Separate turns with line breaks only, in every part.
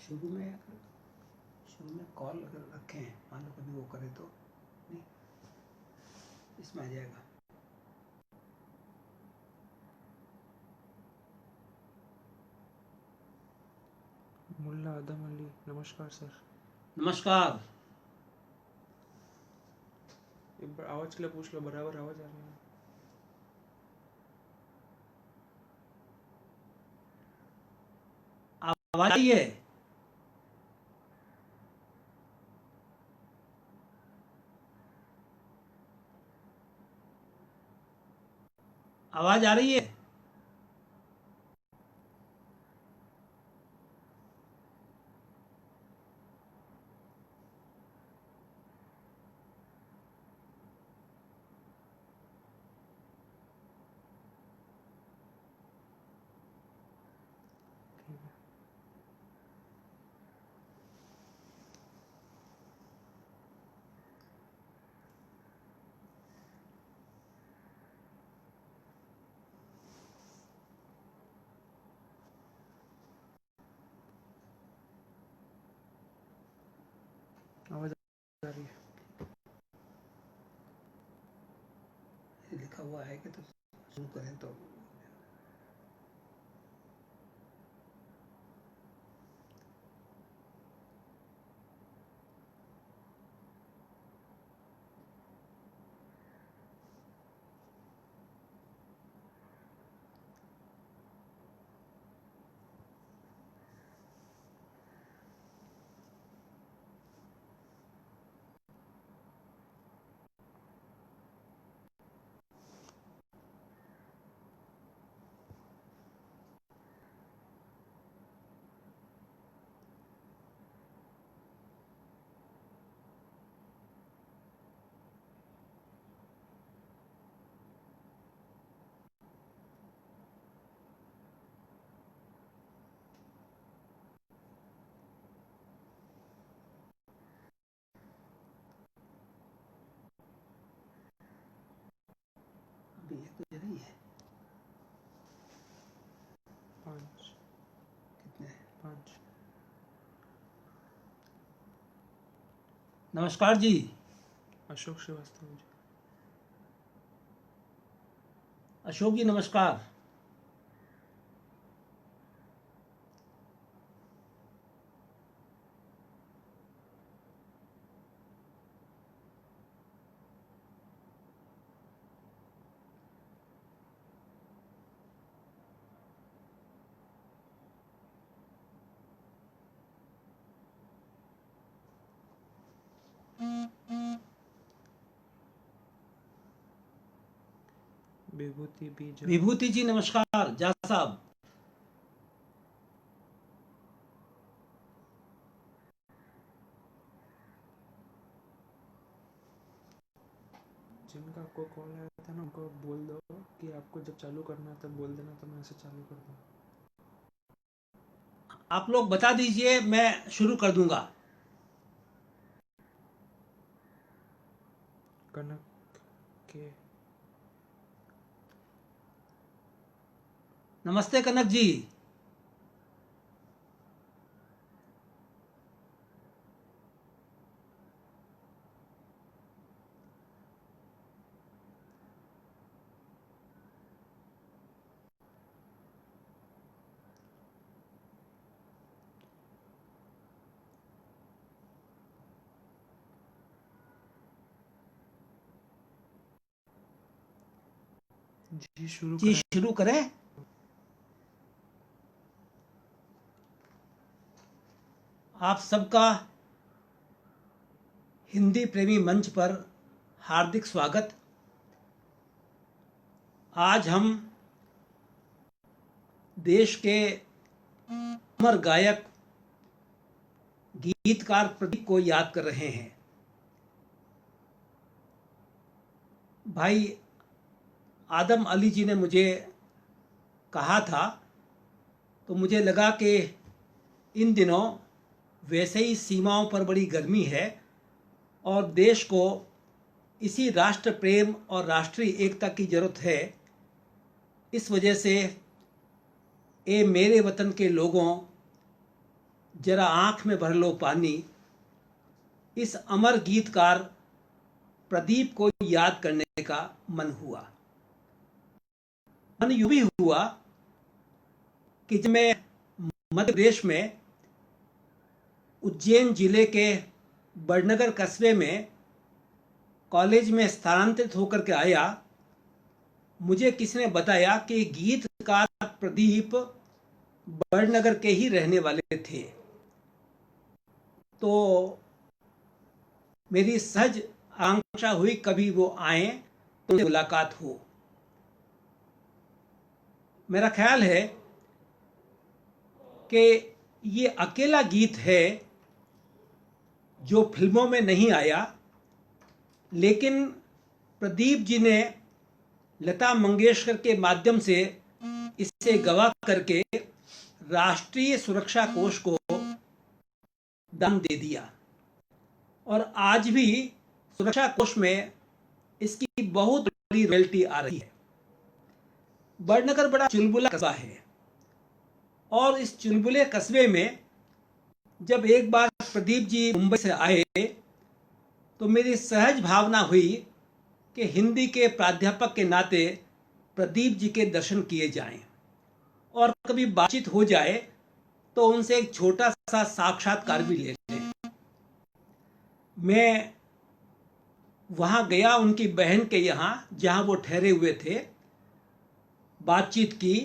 शुरू में कॉल अगर रखे हैं, मान लो कभी वो करे तो नहीं, इसमें आ जाएगा।
मुल्ला आदम अली, नमस्कार सर।
नमस्कार।
एक बार आवाज के लिए पूछ लो, बराबर आवाज आ रही है?
आवाज आई है? आवाज आ रही है?
ठीक है। आवाज आ रही है?
लिखा हुआ है कि तो शुरू करें तो अभी एक बज रही है।
5
कितने?
5।
नमस्कार जी।
अशोक श्रीवास्तव जी।
अशोक जी नमस्कार।
विभूति बी झा।
विभूति जी नमस्कार। जा साहब।
जिनका आपको कॉल आया था ना, उनको बोल दो कि आपको जब चालू करना है तब बोल देना, तो मैं ऐसे चालू कर दूँ।
आप लोग बता दीजिए, मैं शुरू कर दूंगा।
कनक के।
नमस्ते कनक जी।
जी शुरू
जी
करें?
शुरू करें। आप सबका हिंदी प्रेमी मंच पर हार्दिक स्वागत। आज हम देश के अमर गायक गीतकार प्रदीप को याद कर रहे हैं। भाई आदम अली जी ने मुझे कहा था, तो मुझे लगा कि इन दिनों वैसे ही सीमाओं पर बड़ी गर्मी है और देश को इसी राष्ट्र प्रेम और राष्ट्रीय एकता की जरूरत है। इस वजह से ए मेरे वतन के लोगों जरा आंख में भर लो पानी, इस अमर गीतकार प्रदीप को याद करने का मन हुआ। मन यूं भी हुआ कि जब मैं मध्य प्रदेश में उज्जैन जिले के बड़नगर कस्बे में कॉलेज में स्थानांतरित होकर के आया, मुझे किसी ने बताया कि गीतकार प्रदीप बड़नगर के ही रहने वाले थे। तो मेरी सहज आकांक्षा हुई कभी वो आए तो उनसे मुलाकात हो। मेरा ख्याल है कि ये अकेला गीत है जो फिल्मों में नहीं आया, लेकिन प्रदीप जी ने लता मंगेशकर के माध्यम से इसे गवा करके राष्ट्रीय सुरक्षा कोष को दान दे दिया और आज भी सुरक्षा कोष में इसकी बहुत बड़ी रॉयल्टी आ रही है। बड़नगर बड़ा चुलबुला कस्बा है और इस चुलबुले कस्बे में जब एक बार प्रदीप जी मुंबई से आए तो मेरी सहज भावना हुई कि हिंदी के प्राध्यापक के नाते प्रदीप जी के दर्शन किए जाएं और कभी बातचीत हो जाए तो उनसे एक छोटा सा साक्षात्कार भी ले लें। मैं वहाँ गया उनकी बहन के यहाँ जहाँ वो ठहरे हुए थे, बातचीत की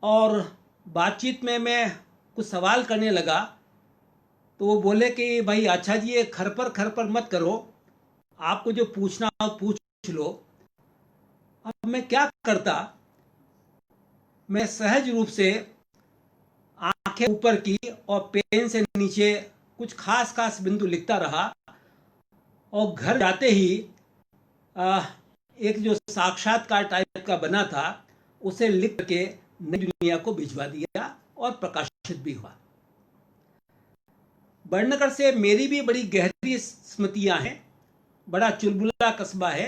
और बातचीत में मैं कुछ सवाल करने लगा तो वो बोले कि भाई अच्छा जी, ये खरपर मत करो, आपको जो पूछना हो पूछ लो। अब मैं क्या करता, मैं सहज रूप से आंखें ऊपर की और पेन से नीचे कुछ खास बिंदु लिखता रहा और घर जाते ही एक जो साक्षात्कार टाइप का बना था उसे लिख के नई दुनिया को भिजवा दिया और प्रकाशित भी हुआ। बड़नगर से मेरी भी बड़ी गहरी स्मृतियां हैं। बड़ा चुलबुला कस्बा है,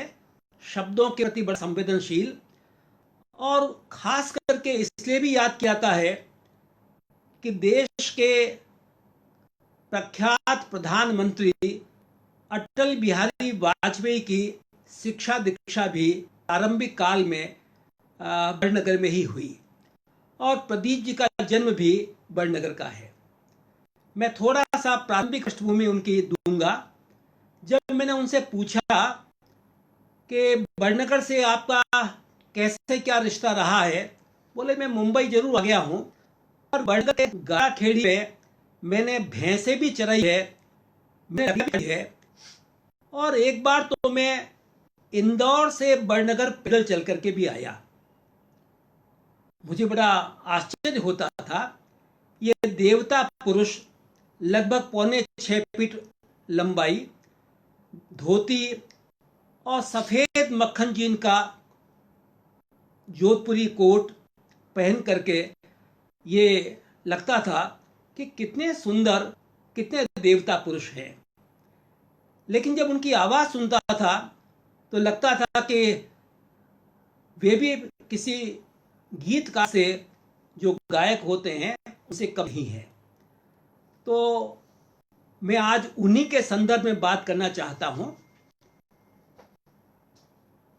शब्दों के प्रति बड़ा संवेदनशील, और खास करके इसलिए भी याद किया जाता है कि देश के प्रख्यात प्रधानमंत्री अटल बिहारी वाजपेयी की शिक्षा दीक्षा भी प्रारंभिक काल में बड़नगर में ही हुई और प्रदीप जी का जन्म भी बड़नगर का है। मैं थोड़ा सा प्रारंभिक पृष्ठभूमि उनकी दूंगा। जब मैंने उनसे पूछा कि बड़नगर से आपका कैसे क्या रिश्ता रहा है, बोले मैं मुंबई जरूर आ गया हूँ और बड़नगर के गाराखेड़ी में मैंने भैंसे भी चराई है, मैंने है, और एक बार तो मैं इंदौर से बड़नगर पैदल चल करके भी आया। मुझे बड़ा आश्चर्य होता था, ये देवता पुरुष लगभग 6.25 फीट लंबाई, धोती और सफेद मक्खन जीन का जोधपुरी कोट पहन करके, ये लगता था कि कितने सुंदर, कितने देवता पुरुष हैं। लेकिन जब उनकी आवाज सुनता था तो लगता था कि वे भी किसी गीतकार से, जो गायक होते हैं, उनसे कम ही है। तो मैं आज उन्हीं के संदर्भ में बात करना चाहता हूं।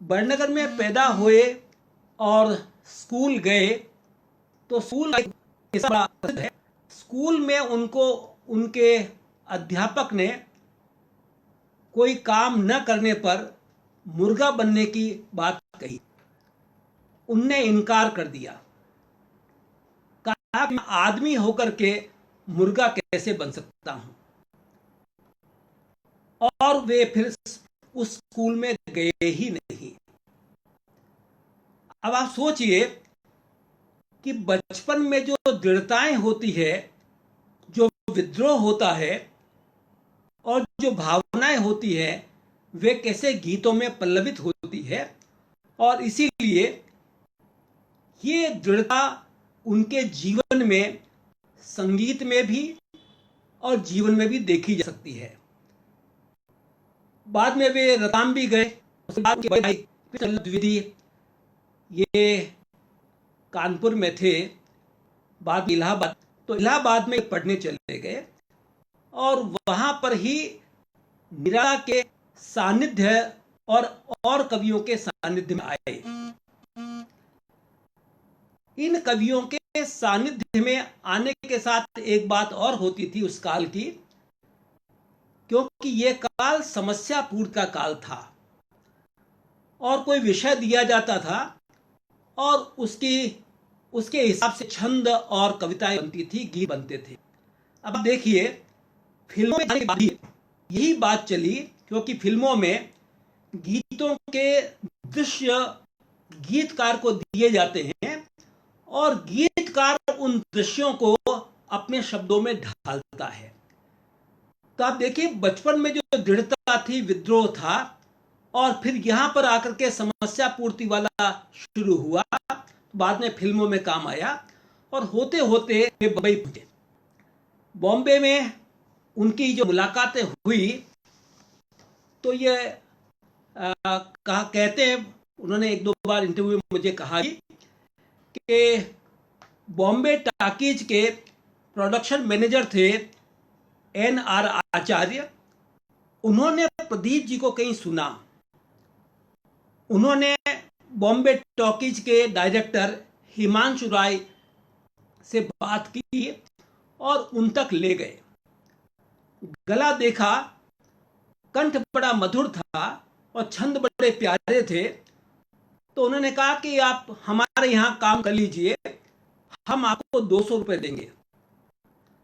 बड़नगर में पैदा हुए और स्कूल गए तो स्कूल है, स्कूल में उनको उनके अध्यापक ने कोई काम न करने पर मुर्गा बनने की बात कही। उनने इनकार कर दिया, कहा मैं आदमी होकर के मुर्गा कैसे बन सकता हूं, और वे फिर उस स्कूल में गए ही नहीं। अब आप सोचिए कि बचपन में जो दृढ़ताएं होती है, जो विद्रोह होता है और जो भावनाएं होती है, वे कैसे गीतों में पल्लवित होती है, और इसीलिए ये दृढ़ता उनके जीवन में, संगीत में भी और जीवन में भी देखी जा सकती है। बाद में वे रतलाम भी गए, उसके बाद उनके बड़े भाई कृष्णचंद्र द्विवेदी ये कानपुर में थे, बाद में इलाहाबाद, तो इलाहाबाद में पढ़ने चले गए और वहां पर ही निराला के सानिध्य और कवियों के सानिध्य में आए। इन कवियों के सानिध्य में आने के साथ एक बात और होती थी उस काल की, क्योंकि यह काल समस्यापूर्ण का काल था और कोई विषय दिया जाता था और उसके हिसाब से छंद और कविताएं बनती थी, गीत बनते थे। अब देखिए, फिल्मों में बाद यही बात चली, क्योंकि फिल्मों में गीतों के दृश्य गीतकार को दिए जाते हैं और गीतकार उन दृश्यों को अपने शब्दों में ढालता है। तो आप देखिए, बचपन में जो दृढ़ता थी, विद्रोह था, और फिर यहां पर आकर के समस्या पूर्ति वाला शुरू हुआ, बाद में फिल्मों में काम आया और होते होते वे बम्बई पहुंचे। बॉम्बे में उनकी जो मुलाकातें हुई तो ये कहते हैं, उन्होंने एक दो बार इंटरव्यू में मुझे कहा कि बॉम्बे टाकीज के प्रोडक्शन मैनेजर थे NR आचार्य। उन्होंने प्रदीप जी को कहीं सुना, उन्होंने बॉम्बे टॉकीज के डायरेक्टर हिमांशु राय से बात की और उन तक ले गए। गला देखा, कंठ बड़ा मधुर था और छंद बड़े प्यारे थे, तो उन्होंने कहा कि आप हमारे यहां काम कर लीजिए, हम आपको 200 रुपए देंगे।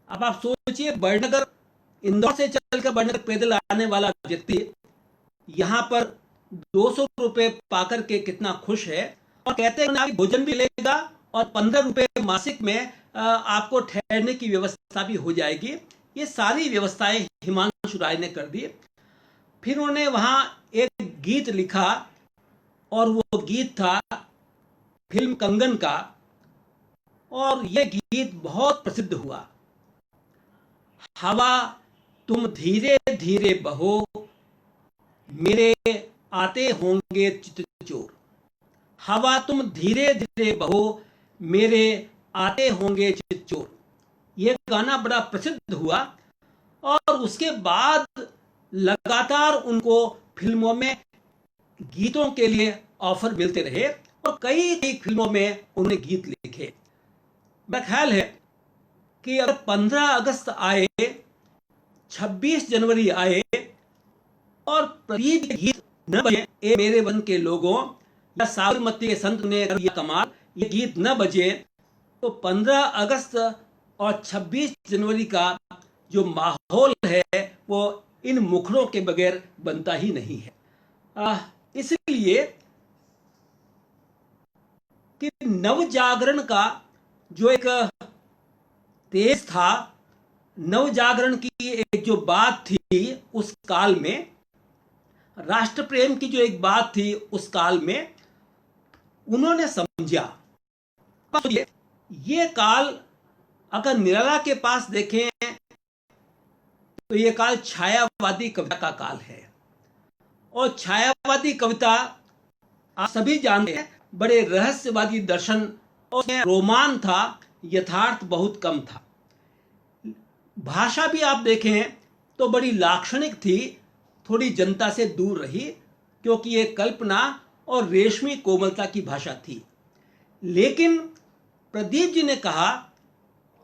अब आप सोचिए, बड़नगर, इंदौर से चलकर बड़नगर पैदल आने वाला व्यक्ति यहां पर 200 रुपए पाकर के कितना खुश है, और कहते हैं भोजन भी लेगा और 15 रुपए मासिक में आपको ठहरने की व्यवस्था भी हो जाएगी। ये सारी व्यवस्थाएं हिमांशु राय ने कर दी। फिर उन्होंने वहां एक गीत लिखा और वो गीत था फिल्म कंगन का, और यह गीत बहुत प्रसिद्ध हुआ। हवा तुम धीरे धीरे बहो, मेरे आते होंगे चितचोर। हवा तुम धीरे धीरे बहो, मेरे आते होंगे चितचोर। यह गाना बड़ा प्रसिद्ध हुआ और उसके बाद लगातार उनको फिल्मों में गीतों के लिए ऑफर मिलते रहे और कई कई फिल्मों में उन्होंने गीत लिखे। मेरा ख्याल है कि अगर 15 अगस्त आए, 26 जनवरी आए और प्रदीप के गीत न बजे, ए मेरे वन के लोगों या साबरमती के संत ने किया कमाल, ये गीत न बजे, तो 15 अगस्त और 26 जनवरी का जो माहौल है वो इन मुखरों के बगैर बनता ही नहीं है। इसलिए कि नव जागरण का जो एक तेज था, नव जागरण की एक जो बात थी उस काल में, राष्ट्र प्रेम की जो एक बात थी उस काल में, उन्होंने समझा। ये काल अगर निराला के पास देखें तो ये काल छायावादी कविता का काल है, और छायावादी कविता आप सभी जानते हैं, बड़े रहस्यवादी दर्शन और रोमान था, यथार्थ बहुत कम था। भाषा भी आप देखें तो बड़ी लाक्षणिक थी, थोड़ी जनता से दूर रही, क्योंकि ये कल्पना और रेशमी कोमलता की भाषा थी। लेकिन प्रदीप जी ने कहा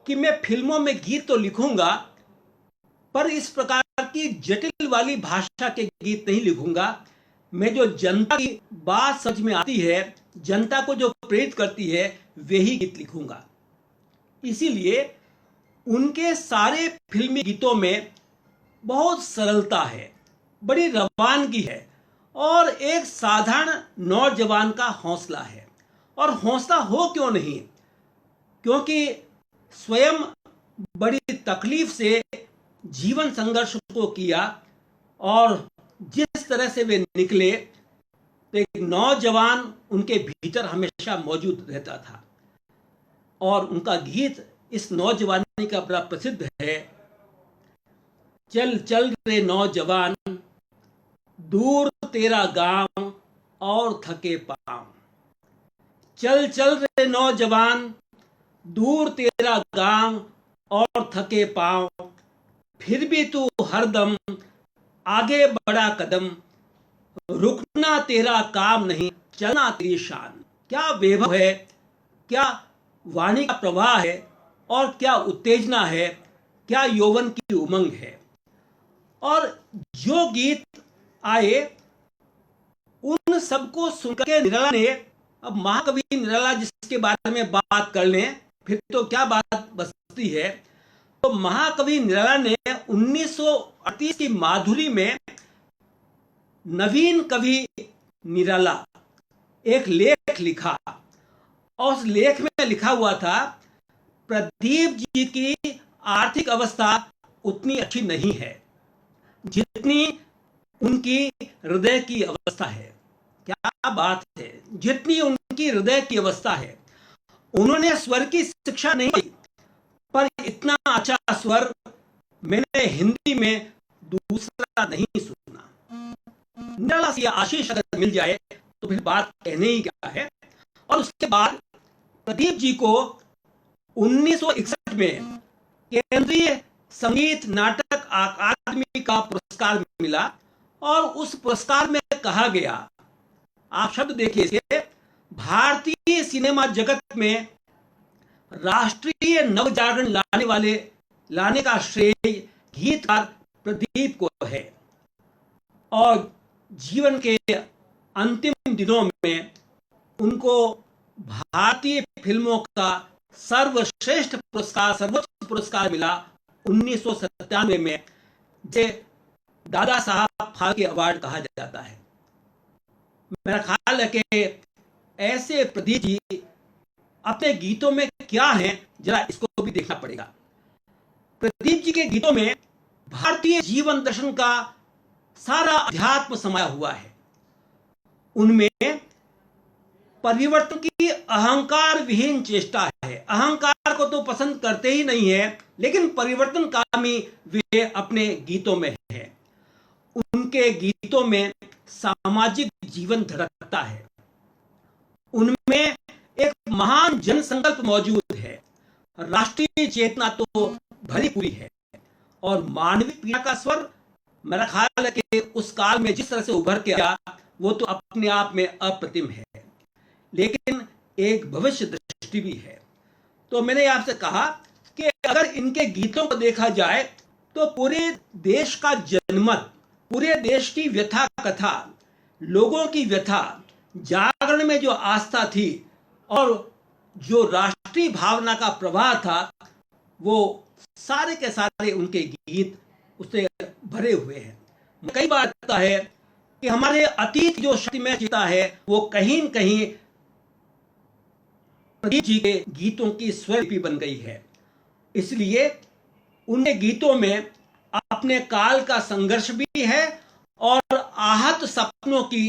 कि मैं फिल्मों में गीत तो लिखूंगा, पर इस प्रकार की जटिल वाली भाषा के गीत नहीं लिखूंगा। मैं जो जनता की बात समझ में आती है, जनता को जो प्रेरित करती है, वे ही गीत लिखूंगा। इसीलिए उनके सारे फिल्मी गीतों में बहुत सरलता है, बड़ी रवानगी है और एक साधारण नौजवान का हौसला है। और हौसला हो क्यों नहीं, क्योंकि स्वयं बड़ी तकलीफ से जीवन संघर्ष को किया और जिस तरह से वे निकले, तो एक नौजवान उनके भीतर हमेशा मौजूद रहता था। और उनका गीत इस नौजवानी का बड़ा प्रसिद्ध है। चल चल रे नौजवान, दूर तेरा गांव और थके पांव। चल चल रे नौजवान, दूर तेरा गांव और थके पांव, फिर भी तू हरदम आगे बढ़ा कदम, रुकना तेरा काम नहीं, चलना तेरी शान। क्या वैभव है, क्या वाणी का प्रवाह है, और क्या उत्तेजना है, क्या यौवन की उमंग है। और जो गीत आए उन सबको सुनकर के निराला ने, अब महाकवि निराला जिसके बारे में बात कर लें फिर तो क्या बात बचती है, तो महाकवि निराला ने 1938 की माधुरी में नवीन कवि निराला एक लेख लिखा, और उस लेख में लिखा हुआ था प्रदीप जी की आर्थिक अवस्था उतनी अच्छी नहीं है जितनी उनकी हृदय की अवस्था है। क्या बात है, जितनी उनकी हृदय की अवस्था है। उन्होंने स्वर की शिक्षा नहीं की, पर इतना अच्छा स्वर मैंने हिंदी में दूसरा नहीं सुना। निराला से आशीष अगर मिल जाए तो फिर बात कहने ही क्या है। और उसके बाद प्रदीप जी को 1961 में केंद्रीय संगीत नाटक अकादमी का पुरस्कार मिला, और उस पुरस्कार में कहा गया, आप शब्द देखिए इसे, भारतीय सिनेमा जगत में राष्ट्रीय नवजागरण लाने का श्रेय गीतकार प्रदीप को है। और जीवन के अंतिम दिनों में उनको भारतीय फिल्मों का सर्वश्रेष्ठ पुरस्कार, सर्वोच्च पुरस्कार मिला 1997 में, जिसे दादा साहब फाल्के अवार्ड कहा जाता है। मेरा ख्याल है कि ऐसे प्रदीप जी अपने गीतों में क्या है, जरा इसको भी देखना पड़ेगा। प्रदीप जी के गीतों में भारतीय जीवन दर्शन का सारा अध्यात्म समाया हुआ है। उनमें परिवर्तन की अहंकार विहीन चेष्टा है। अहंकार को तो पसंद करते ही नहीं है, लेकिन परिवर्तनकामी वे अपने गीतों में है। उनके गीतों में सामाजिक जीवन धड़कता है। उनमें एक महान जनसंकल्प मौजूद है। राष्ट्रीय चेतना तो भरी पूरी है, और मानवीय पीड़ा का स्वर, मेरा ख्याल है कि उस काल में जिस तरह से उभर के आया वो तो अपने आप में अप्रतिम है, लेकिन एक भविष्य दृष्टि भी है। तो मैंने आपसे कहा कि अगर इनके गीतों को देखा जाए तो पूरे देश का जनमत, पूरे देश की व्यथा कथा, लोगों की व्यथा, जागरण में जो आस्था थी और जो राष्ट्रीय भावना का प्रवाह था, वो सारे के सारे उनके गीत उससे भरे हुए हैं। कई बार लगता है कि हमारे अतीत जो शक्तिमय चेतना है वो कहीं न कहीं प्रदीप जी के गीतों की स्वरलिपि बन गई है। इसलिए उनके गीतों में अपने काल का संघर्ष भी है और आहत सपनों की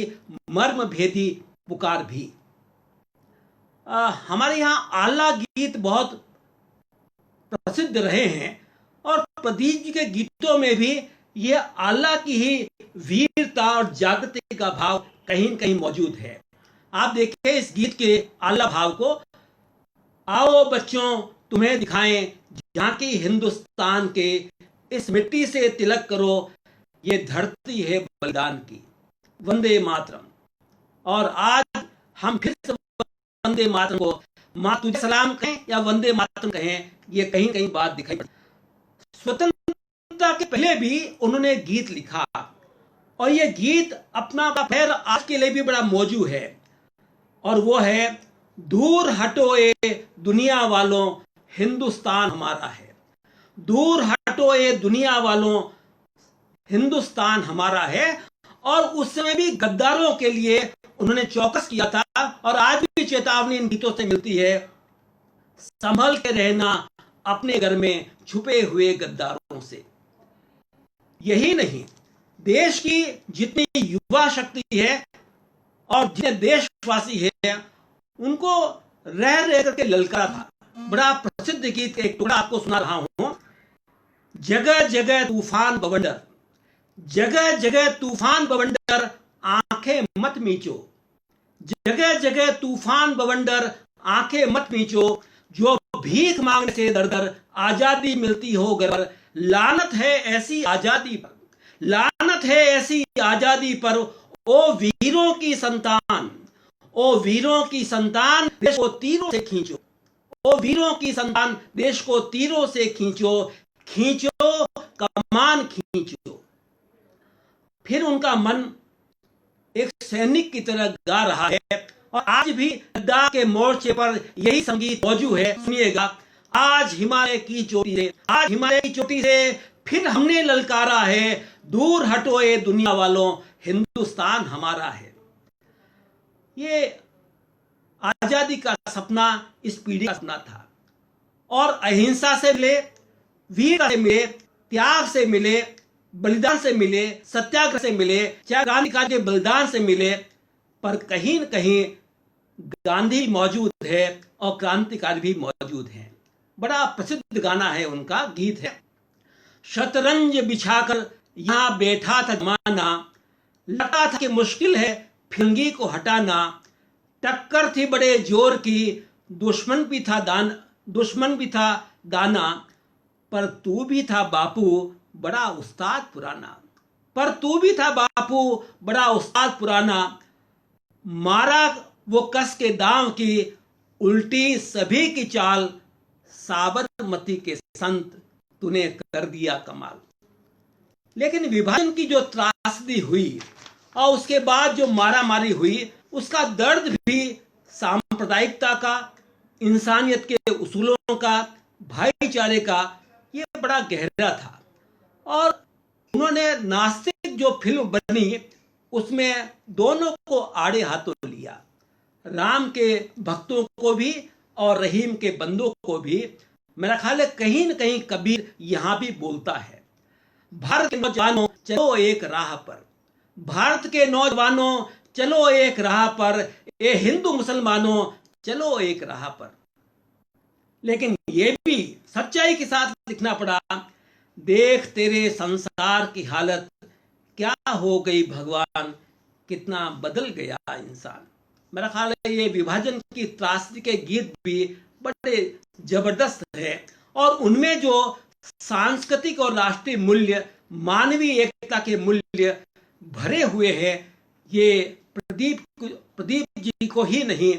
मर्म भेदी पुकार भी। हमारे यहाँ आल्हा गीत बहुत प्रसिद्ध रहे हैं, और प्रदीप जी के गीतों में भी ये आल्हा की ही वीरता और जागृति का भाव कहीं न कहीं मौजूद है। आप देखिए इस गीत के आल्हा भाव को, आओ बच्चों तुम्हें दिखाएं झांकी हिंदुस्तान के, इस मिट्टी से तिलक करो ये धरती है बलिदान की, वंदे मातरम। और आज हम फिर से वंदे मातरम को मां तुझे सलाम कहें या वंदे मातरम कहें, ये कहीं कहीं बात दिखाई पड़ती। स्वतंत्रता के पहले भी उन्होंने गीत लिखा, और ये गीत अपना पैर आज के लिए भी बड़ा मौजू है, और वो है दूर हटो ए दुनिया वालों हिंदुस्तान हमारा है। दूर हटो ए दुनिया वालों हिंदुस्तान हमारा है। और उस समय भी गद्दारों के लिए उन्होंने चौकस किया था, और आज भी चेतावनी इन गीतों से मिलती है, संभल के रहना अपने घर में छुपे हुए गद्दारों से। यही नहीं, देश की जितनी युवा शक्ति है और जितने देशवासी है, उनको रह रह करके ललकारा था। बड़ा प्रसिद्ध गीत एक टुकड़ा आपको सुना रहा हूं। जगह जगह तूफान बवंडर, जगह जगह तूफान बवंडर आंखें मत मीचो, जगह जगह तूफान बवंडर आंखें मत मीचो, जो भीख मांगने से दर दर आजादी मिलती हो घर पर, लानत है ऐसी आजादी पर, लानत है ऐसी आजादी पर। ओ वीरों की संतान, ओ वीरों की संतान, देश को तीरों से खींचो, ओ वीरों की संतान, देश को तीरों से खींचो, खींचो कमान खींचो। फिर उनका मन एक सैनिक की तरह गा रहा है और आज भी लद्दाख के मोर्चे पर यही संगीत मौजूद है। सुनिएगा। आज हिमालय की चोटी से, आज हिमालय की चोटी से फिर हमने ललकारा है, दूर हटो ये दुनिया वालों, हिंदुस्तान हमारा है। ये आजादी का सपना इस पीढ़ी का सपना था और अहिंसा से मिले, वीरता से मिले, त्याग से मिले, बलिदान से मिले, सत्याग्रह से मिले, चाहे गांधी का के बलिदान से मिले, पर कहीं न कहीं गांधी मौजूद है और क्रांतिकारी भी मौजूद हैं। बड़ा प्रसिद्ध गाना है उनका, गीत है, शतरंज बिछाकर यहां बैठा था जमाना, लगता था कि मुश्किल है फिरंगी को हटाना, टक्कर थी बड़े जोर की, दुश्मन भी था दाना, पर तू भी था बापू बड़ा उस्ताद पुराना, पर तू भी था बापू बड़ा उस्ताद पुराना, मारा वो कस के दांव की, उल्टी सभी की चाल, साबरमती के संत तूने कर दिया कमाल। लेकिन विभाजन की जो त्रासदी हुई और उसके बाद जो मारामारी हुई, उसका दर्द भी सांप्रदायिकता का, इंसानियत के उसूलों का, भाईचारे का, ये बड़ा गहरा था। और उन्होंने नास्तिक जो फिल्म बनी उसमें दोनों को आड़े हाथों लिया, राम के भक्तों को भी और रहीम के बंदों को भी। मेरा ख्याल है कहीं न कहीं कबीर यहां भी बोलता है, भारत के नौजवानों चलो एक राह पर, भारत के नौजवानों चलो एक राह पर, ये हिंदू मुसलमानों चलो एक राह पर। लेकिन ये भी सच्चाई के साथ लिखना पड़ा, देख तेरे संसार की हालत क्या हो गई भगवान, कितना बदल गया इंसान। मेरा ख्याल है ये विभाजन की त्रासदी के गीत भी बड़े जबरदस्त है और उनमें जो सांस्कृतिक और राष्ट्रीय मूल्य, मानवीय एकता के मूल्य भरे हुए हैं, ये प्रदीप जी को ही नहीं,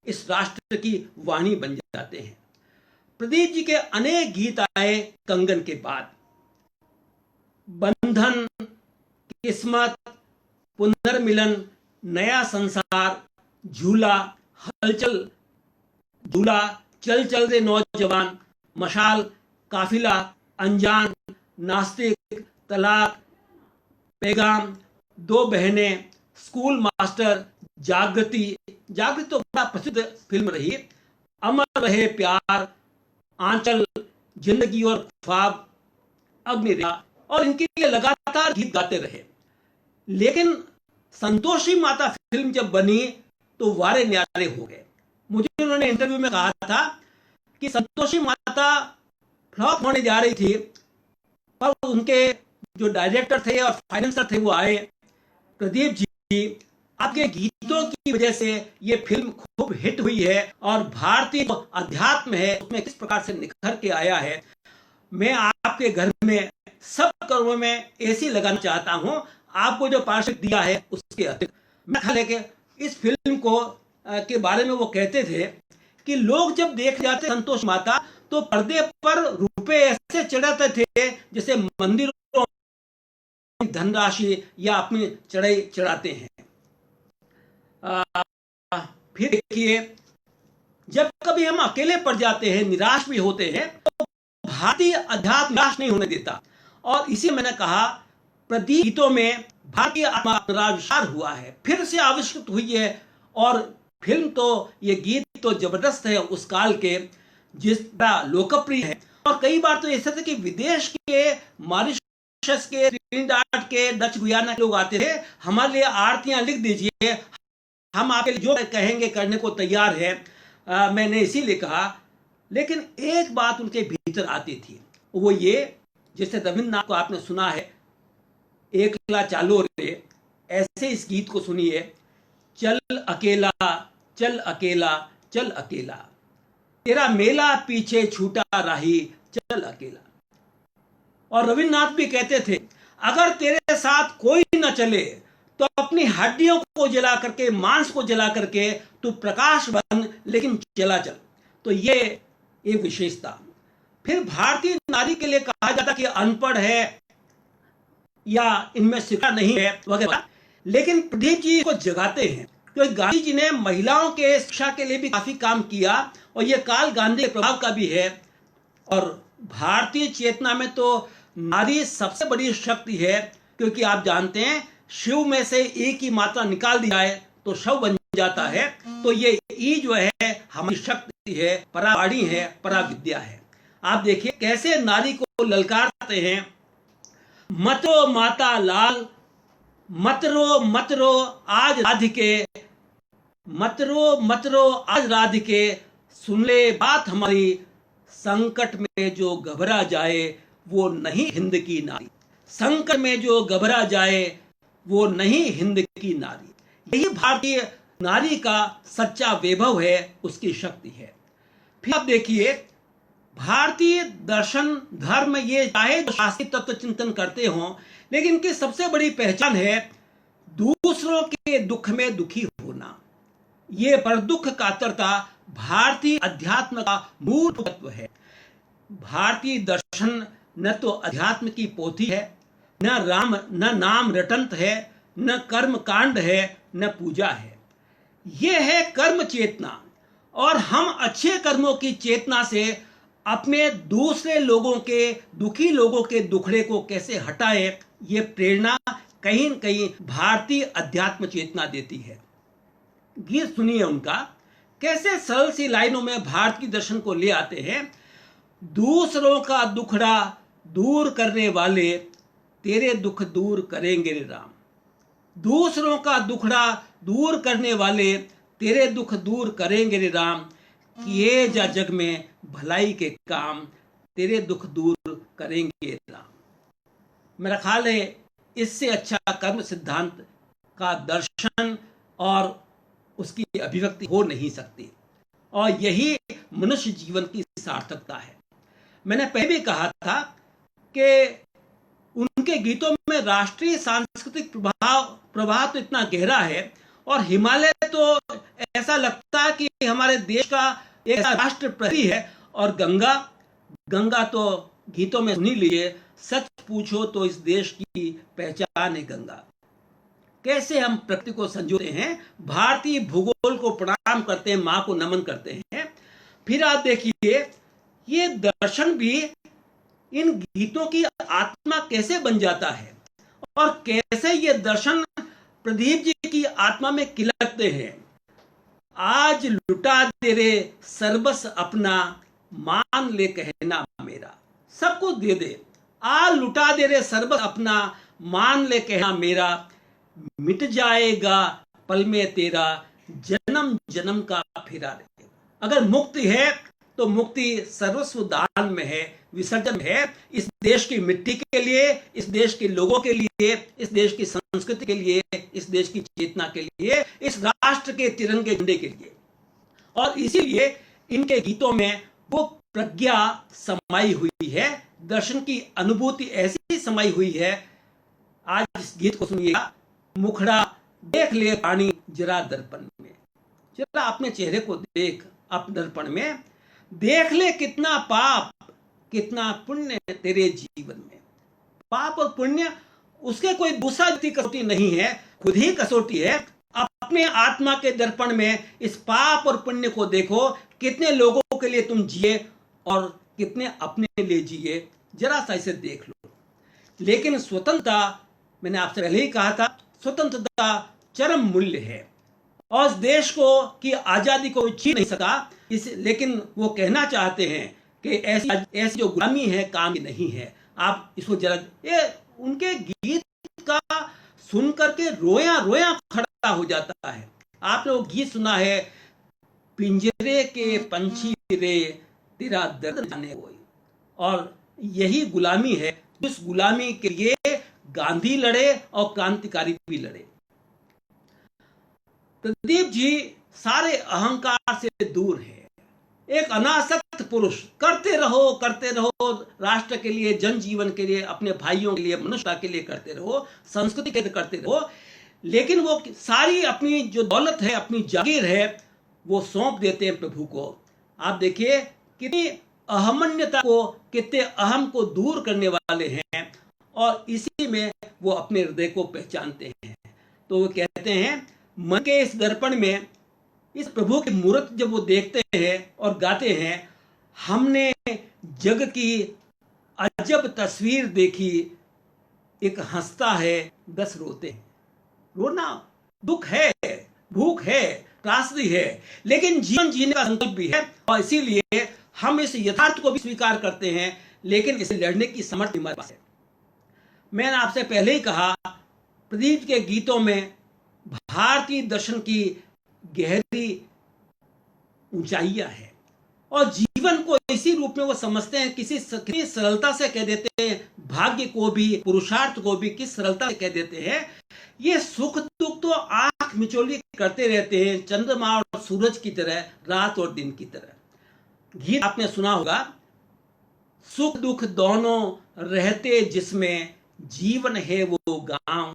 इस राष्ट्र की वाणी बन जाते हैं। प्रदीप जी के अनेक गीत आए कंगन के बाद, बंधन, किस्मत, पुनर्मिलन, नया संसार, झूला, हलचल, झूला, चल चल रे नौजवान, मशाल, काफिला, अनजान, नास्तिक, तलाक, पैगाम, दो बहनें, स्कूल मास्टर, जागृति। जागृति तो बड़ा प्रसिद्ध फिल्म रही, अमर रहे प्यार, आंचल, जिंदगी और ख्वाब, अग्निरेखा, और इनके लिए लगातार गीत गाते रहे। लेकिन संतोषी माता फिल्म जब बनी तो वारे न्यारे हो गए। मुझे उन्होंने इंटरव्यू में कहा था कि संतोषी माता फ्लॉप होने जा रही थी, पर उनके जो डायरेक्टर थे और फाइनेंसर थे वो आए, प्रदीप जी आपके गीतों की वजह से ये फिल्म खूब हिट हुई है और भारतीय जो अध्यात्म है उसमें किस प्रकार से निखर के आया है। मैं आपके घर में सब करोड़ों में एसी लगाना चाहता हूं, आपको जो पारिश्रमिक दिया है उसके अतिरिक्त। मैं ख्याल है कि इस फिल्म को के बारे में वो कहते थे कि लोग जब देख जाते संतोष माता तो पर्दे पर रुपए ऐसे चढ़ाते थे जैसे मंदिरों धनराशि या अपनी चढ़ाई चढ़ाते हैं। फिर देखिए, जब कभी हम अकेले पड़ जाते हैं, निराश भी होते हैं, तो भारतीय अध्यात्म निराश नहीं होने देता। और इसी मैंने कहा प्रदीप गीतों में भारतीय आत्मा आविष्कार हुआ है, फिर से आविष्कृत हुई है। और फिल्म तो ये गीत तो जबरदस्त है उस काल के, जिस तरह लोकप्रिय है। और कई बार तो ऐसा था कि विदेश के, मॉरिशस के, ट्रिनिडाड के, डच गुयाना के लोग आते थे, हमारे लिए आरतियां लिख दीजिए, हम आपके लिए जो कहेंगे करने को तैयार है। मैंने इसीलिए कहा। लेकिन एक बात उनके भीतर आती थी, वो ये, जैसे रविन्द्रनाथ को आपने सुना है, एकला चालो रे, ऐसे इस गीत को सुनिए, चल अकेला चल अकेला चल अकेला। तेरा मेला पीछे छूटा राही चल अकेला। और रविन्द्रनाथ भी कहते थे, अगर तेरे साथ कोई न चले तो अपनी हड्डियों को जला करके, मांस को जला करके तू प्रकाश बन, लेकिन चला चल। तो ये एक विशेषता। फिर भारतीय नारी के लिए कहा जाता कि अनपढ़ है या इनमें शिक्षा नहीं है वगैरह, लेकिन प्रदीप जी को जगाते हैं, क्योंकि गांधी जी ने महिलाओं के शिक्षा के लिए भी काफी काम किया, और ये काल गांधी के प्रभाव का भी है। और भारतीय चेतना में तो नारी सबसे बड़ी शक्ति है, क्योंकि आप जानते हैं शिव में से एक की मात्रा निकाल दी जाए तो शव बन जाता है। तो ये ई जो है हमारी शक्ति है, परावाणी है, पराविद्या है। आप देखिए कैसे नारी को ललकारते हैं, मत रो माता लाल, मत रो आज राधिके, मत रो आज राधिके, सुन ले बात हमारी, संकट में जो घबरा जाए वो नहीं हिंद की नारी, संकट में जो घबरा जाए वो नहीं हिंद की नारी। यही भारतीय नारी का सच्चा वैभव है, उसकी शक्ति है। फिर आप देखिए भारतीय दर्शन धर्म ये चाहे जो शास्त्रीय तत्व चिंतन करते हों, लेकिन इनकी सबसे बड़ी पहचान है दूसरों के दुख में दुखी होना। ये पर दुख कातरता भारतीय अध्यात्म का मूल तत्व है। भारतीय दर्शन न तो अध्यात्म की पोथी है, न नाम रटंत है, न कर्म कांड है, न पूजा है। यह है कर्म चेतना, और हम अच्छे कर्मों की चेतना से अपने दूसरे लोगों के, दुखी लोगों के दुखड़े को कैसे हटाए, ये प्रेरणा कहीं न कहीं भारतीय अध्यात्म चेतना देती है। गीत सुनिए उनका, कैसे सरल सी लाइनों में भारतीय दर्शन को ले आते हैं। दूसरों का दुखड़ा दूर करने वाले तेरे दुख दूर करेंगे रे राम, दूसरों का दुखड़ा दूर करने वाले तेरे दुख दूर करेंगे रे राम, किए जा जग में भलाई के काम, तेरे दुख दूर करेंगे राम। मेरा ख्याल है इससे अच्छा कर्म सिद्धांत का दर्शन और उसकी अभिव्यक्ति हो नहीं सकती, और यही मनुष्य जीवन की सार्थकता है। मैंने पहले भी कहा था कि उनके गीतों में राष्ट्रीय सांस्कृतिक प्रभाव तो इतना गहरा है, और हिमालय तो ऐसा लगता है कि हमारे देश का एक राष्ट्र प्रहरी है। और गंगा तो गीतों में सुनी लीजिए, सच पूछो तो इस देश की पहचान है गंगा। कैसे हम प्रकृति को संजोते हैं, भारतीय भूगोल को प्रणाम करते हैं, मां को नमन करते हैं। फिर आप देखिए ये दर्शन भी इन गीतों की आत्मा कैसे बन जाता है, और कैसे ये दर्शन प्रदीप जी की आत्मा में किलकते हैं। आज लुटा दे रे सर्वस अपना, मान ले कहना मेरा, सब कुछ दे दे। आज लुटा दे रे सर्वस अपना, मान ले कहना मेरा, मिट जाएगा पल में तेरा, जन्म जन्म का फिरा रे। अगर मुक्ति है तो मुक्ति सर्वस्व दान में है, विसर्जन में है, इस देश की मिट्टी के लिए, इस देश के लोगों के लिए, इस देश की संस्कृति के लिए, इस देश की चेतना के लिए, इस राष्ट्र के तिरंगे झंडे के लिए। और इसीलिए इनके गीतों में वो प्रज्ञा समाई हुई है, दर्शन की अनुभूति ऐसी समाई हुई है। आज इस गीत को सुनिएगा, मुखड़ा देख ले पानी जरा दर्पण में, जरा अपने चेहरे को देख, अपने दर्पण में देख ले कितना पाप कितना पुण्य तेरे जीवन में। पाप और पुण्य उसके कोई दूसरा कसौटी नहीं है, खुद ही कसौटी है। अपने आत्मा के दर्पण में इस पाप और पुण्य को देखो, कितने लोगों के लिए तुम जिए और कितने अपने लिए जिए, जरा सा इसे देख लो। लेकिन स्वतंत्रता, मैंने आपसे पहले ही कहा था, स्वतंत्रता चरम मूल्य है, और इस देश को की आजादी को छीन नहीं सका। लेकिन वो कहना चाहते हैं कि ऐसी जो गुलामी है काम की नहीं है। आप इसको जरा, ये उनके गीत का सुन करके रोया रोया खड़ा हो जाता है। आपने वो गीत सुना है, पिंजरे के पंछी रे तेरा दर्द जाने कोई, और यही गुलामी है। इस गुलामी के लिए गांधी लड़े और क्रांतिकारी भी लड़े। प्रदीप जी सारे अहंकार से दूर है, एक अनासक्त पुरुष, करते रहो, राष्ट्र के लिए, जनजीवन के लिए, अपने भाइयों के लिए, मनुष्यता के लिए करते रहो, संस्कृति के लिए करते रहो, लेकिन वो सारी अपनी जो दौलत है, अपनी जागीर है, वो सौंप देते हैं प्रभु को। आप देखिए कितनी अहमन्यता को, कितने अहम को दूर करने वाले हैं, और इसी में वो अपने हृदय को पहचानते हैं। तो वो कहते हैं, मन के इस दर्पण में इस प्रभु की मूर्त जब वो देखते हैं और गाते हैं, हमने जग की अजब तस्वीर देखी, एक हंसता है 10 रोते हैं। रोना दुख है, भूख है, त्रासदी है, लेकिन जीवन जीने का संकल्प भी है, और इसीलिए हम इस यथार्थ को भी स्वीकार करते हैं, लेकिन इसे लड़ने की समर्थ हमारे पास है। मैंने आपसे पहले ही कहा, प्रदीप के गीतों में भारतीय दर्शन की गहरी ऊंचाइयां है, और जीवन को इसी रूप में वो समझते हैं, किसी सरलता से कह देते हैं, भाग्य को भी, पुरुषार्थ को भी किस सरलता से कह देते हैं। ये सुख दुख तो आंख मिचोली करते रहते हैं, चंद्रमा और सूरज की तरह, रात और दिन की तरह। गीत आपने सुना होगा, सुख दुख दोनों रहते जिसमें, जीवन है वो गांव।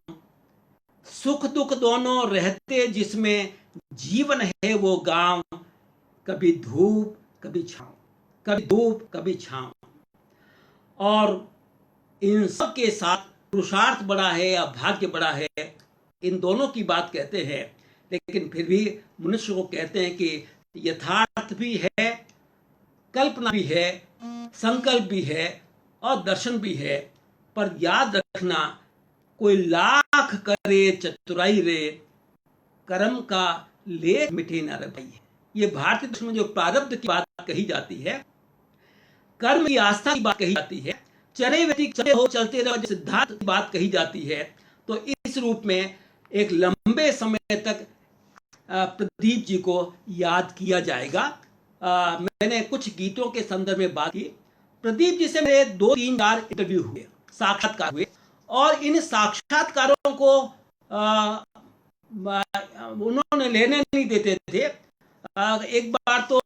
सुख दुख दोनों रहते जिसमें, जीवन है वो गांव। कभी धूप कभी छांव, कभी धूप कभी छांव। और इन सब के साथ पुरुषार्थ बड़ा है या भाग्य बड़ा है, इन दोनों की बात कहते हैं, लेकिन फिर भी मनुष्य को कहते हैं कि यथार्थ भी है, कल्पना भी है, संकल्प भी है, और दर्शन भी है। पर याद रखना, कोई लाख करे चतुराई रे, कर्म का लेख मिटे न रे भाई। ये भारतीय दर्शन में जो प्रारब्ध की बात कही जाती है, कर्म की आस्था की बात कही जाती है, चरे व्यक्ति चले हो चलते रहो सिद्धांत की बात कही जाती है, तो इस रूप में एक लंबे समय तक प्रदीप जी को याद किया जाएगा। मैंने कुछ गीतों के संदर्भ में बात की। प्रदीप जी से मेरे 2-3 इंटरव्यू हुए, साक्षात्कार हुए, और इन साक्षात्कारों को उन्होंने लेने नहीं देते थे। एक बार तो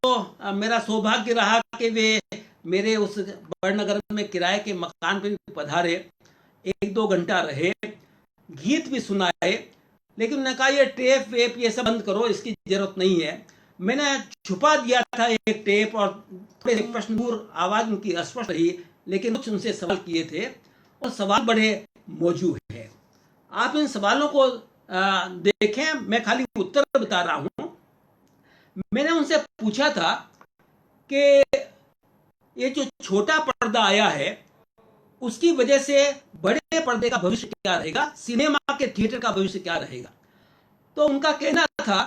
मेरा सौभाग्य रहा कि वे मेरे उस बड़नगर में किराए के मकान पर पधारे, 1-2 घंटा रहे, गीत भी सुनाए, लेकिन उन्होंने कहा ये टेप वेप ये सब बंद करो, इसकी जरूरत नहीं है। मैंने छुपा दिया था एक टेप, और थोड़े प्रश्नपूर्ण आवाज उनकी अस्पष्ट रही, लेकिन कुछ उनसे सवाल किए थे, और सवाल बड़े मौजूद है। आप इन सवालों को देखें, मैं खाली उत्तर बता रहा हूं। मैंने उनसे पूछा था कि ये जो छोटा पर्दा आया है, उसकी वजह से बड़े पर्दे का भविष्य क्या रहेगा, सिनेमा के थिएटर का भविष्य क्या रहेगा। तो उनका कहना था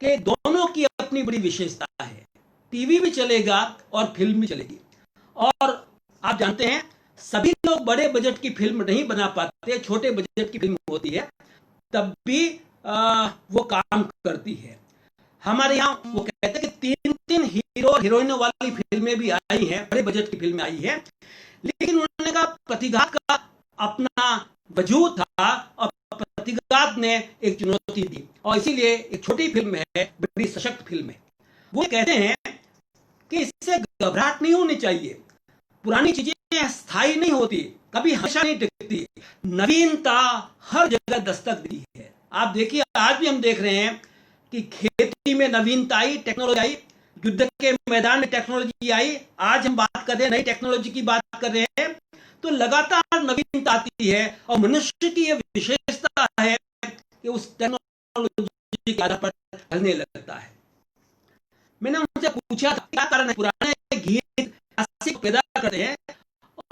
कि दोनों की अपनी बड़ी विशेषता है, टीवी भी चलेगा और फिल्म भी चलेगी। और आप जानते हैं, सभी लोग बड़े बजट की फिल्म नहीं बना पाते, छोटे बजट की फिल्म होती है, तब भी वो काम करती है। हमारे यहाँ वो कहते हैं कि 3-3 हीरो हीरोइनों वाली फिल्में भी आई हैं, बड़े बजट की फिल्में आई हैं, लेकिन उन्होंने कहा प्रतिघात का अपना वजूद था, और प्रतिघात ने एक चुनौती दी, और इसीलिए एक छोटी फिल्म है, बड़ी सशक्त फिल्म है। वो कहते हैं कि इससे घबराहट नहीं होनी चाहिए, पुरानी चीजें स्थायी नहीं होती, कभी हमेशा नहीं टिकती, नवीनता हर जगह दस्तक दी है। आप देखिए, आज भी हम देख रहे हैं कि खेती में नवीनता आई, टेक्नोलॉजी आई, युद्ध के मैदान में टेक्नोलॉजी आई, आज हम बात कर रहे हैं नई टेक्नोलॉजी की बात कर रहे हैं, तो लगातार नवीनता आती है, और मनुष्य की यह विशेषता है कि उस टेक्नोलॉजी के आधार पर ढलने लगता है। मैंने उनसे पूछा था क्या कारण है, पुराने गीत को पैदा करते हैं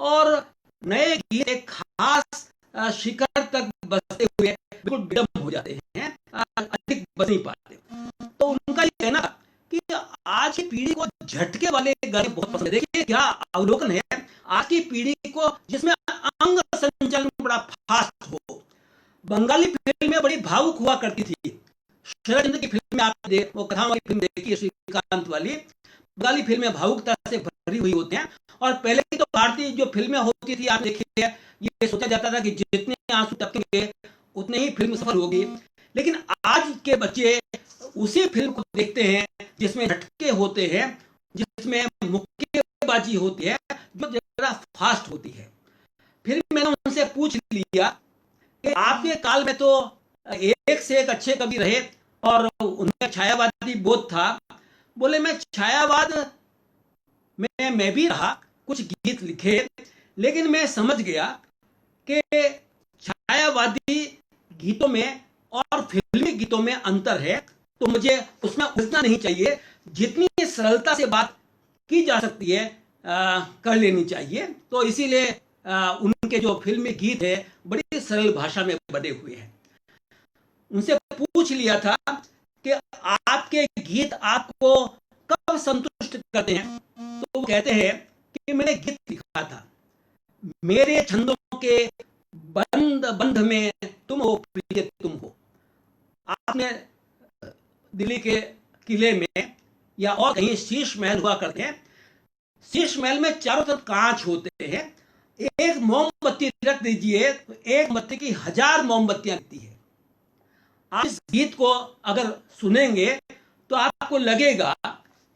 और नए गीत एक खास शिखर तक बसते हुए बिल्कुल विडम्ब हो जाते हैं, अधिक बस नहीं पाते। तो उनका ये कहना कि आज की पीढ़ी को झटके वाले गाने बहुत पसंद है। देखिए क्या अवलोकन है, आज की पीढ़ी को जिसमें अंग संचालन बड़ा फास्ट हो। बंगाली फिल्में बड़ी भावुक हुआ करती थी, शरद की फिल्म में आप देख, वो कथा वाली फिल्म देखिए श्रीकांत वाली, बंगाली फिल्में भावुकता से भरी हुई होती हैं। और पहले की तो भारतीय जो फिल्में होती थी, आप देखिए, ये सोचा जाता था कि जितने आंसू टपकेंगे उतने ही फिल्म सफल होगी, लेकिन आज के बच्चे उसी फिल्म को देखते हैं जिसमें झटके होते हैं, जिसमें मुक्केबाजी होती है जो जरा फास्ट होती है। फिर मैंने उनसे पूछ लिया कि आपके काल में तो एक से एक अच्छे कवि रहे और उनमें छायावादी बोध था। बोले मैं छायावाद में मैं भी रहा, कुछ गीत लिखे, लेकिन मैं समझ गया कि छायावादी गीतों में और फिल्मी गीतों में अंतर है, तो मुझे उसमें उलझना नहीं चाहिए। जितनी सरलता से बात की जा सकती है कर लेनी चाहिए। तो इसीलिए उनके जो फिल्मी गीत है बड़ी सरल भाषा में बने हुए हैं। उनसे पूछ लिया था कि आपके गीत आपको कब संतुष्ट करते हैं, तो वो कहते हैं कि मैंने गीत लिखा था, मेरे छंदों के बंद बंध में तुम हो प्रिय तुम हो। आपने दिल्ली के किले में या और कहीं शीश महल हुआ करते हैं, शीश महल में चारों तरफ कांच होते हैं, एक मोमबत्ती रख दीजिए तो एक मोमबत्ती की 1000 मोमबत्तियां लगती है। आप इस गीत को अगर सुनेंगे तो आपको लगेगा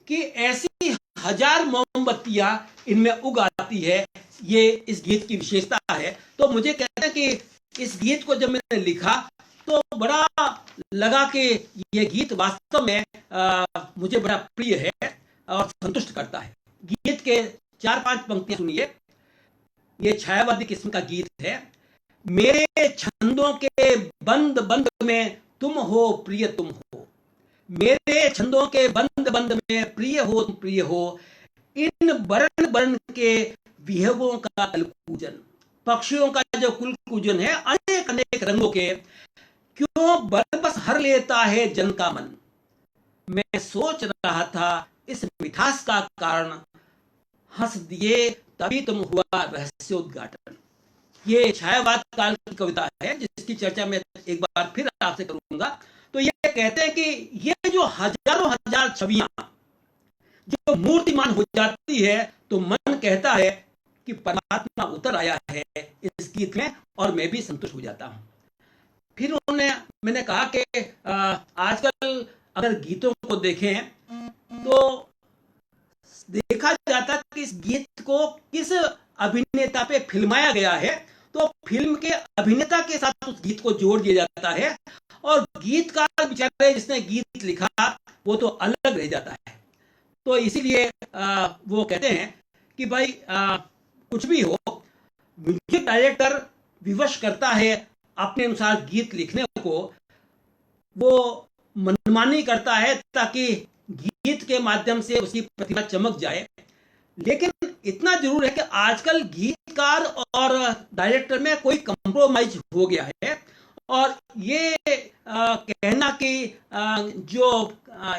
कि ऐसी 1000 मोमबत्तियां इनमें उगाती है। ये इस गीत की विशेषता है। तो मुझे कहते हैं कि इस गीत को जब मैंने लिखा तो बड़ा लगा कि ये गीत वास्तव में मुझे बड़ा प्रिय है और संतुष्ट करता है। गीत के 4-5 पंक्तियां सुनिए। ये छायावादी किस्म का गीत है। मेरे छंदों के बंद बंद में तुम हो प्रिय तुम हो, मेरे छंदों के बंद बंद में प्रिय हो तुम प्रिय हो, इन बरन बरन के विहगों का कलकूजन, पक्षियों का जो कुलकूजन है अनेक अनेक रंगों के, क्यों बरबस हर लेता है जन का मन। मैं सोच रहा था इस मिठास का कारण, हंस दिए तभी तुम हुआ रहस्योद्घाटन। ये छायावाद काल की कविता है जिसकी चर्चा मैं एक बार फिर आपसे करूंगा। तो ये कहते हैं कि ये जो हजारों हजार छवियां जो मूर्तिमान हो जाती है तो मन कहता है कि परमात्मा उतर आया है इस गीत में और मैं भी संतुष्ट हो जाता हूं। फिर मैंने कहा कि आजकल अगर गीतों को देखें तो देखा जाता है कि इस गीत को किस अभिनेता पे फिल्माया गया है, तो फिल्म के अभिनेता के साथ उस गीत को जोड़ दिया जाता है और गीतकार बेचारे जिसने गीत लिखा वो तो अलग रह जाता है। तो इसीलिए वो कहते हैं कि भाई कुछ भी हो, म्यूजिक डायरेक्टर विवश करता है अपने अनुसार गीत लिखने को, वो मनमानी करता है ताकि गीत के माध्यम से उसकी प्रतिभा चमक जाए। लेकिन इतना जरूर है कि आजकल गीतकार और डायरेक्टर में कोई कंप्रोमाइज हो गया है और ये कहना कि जो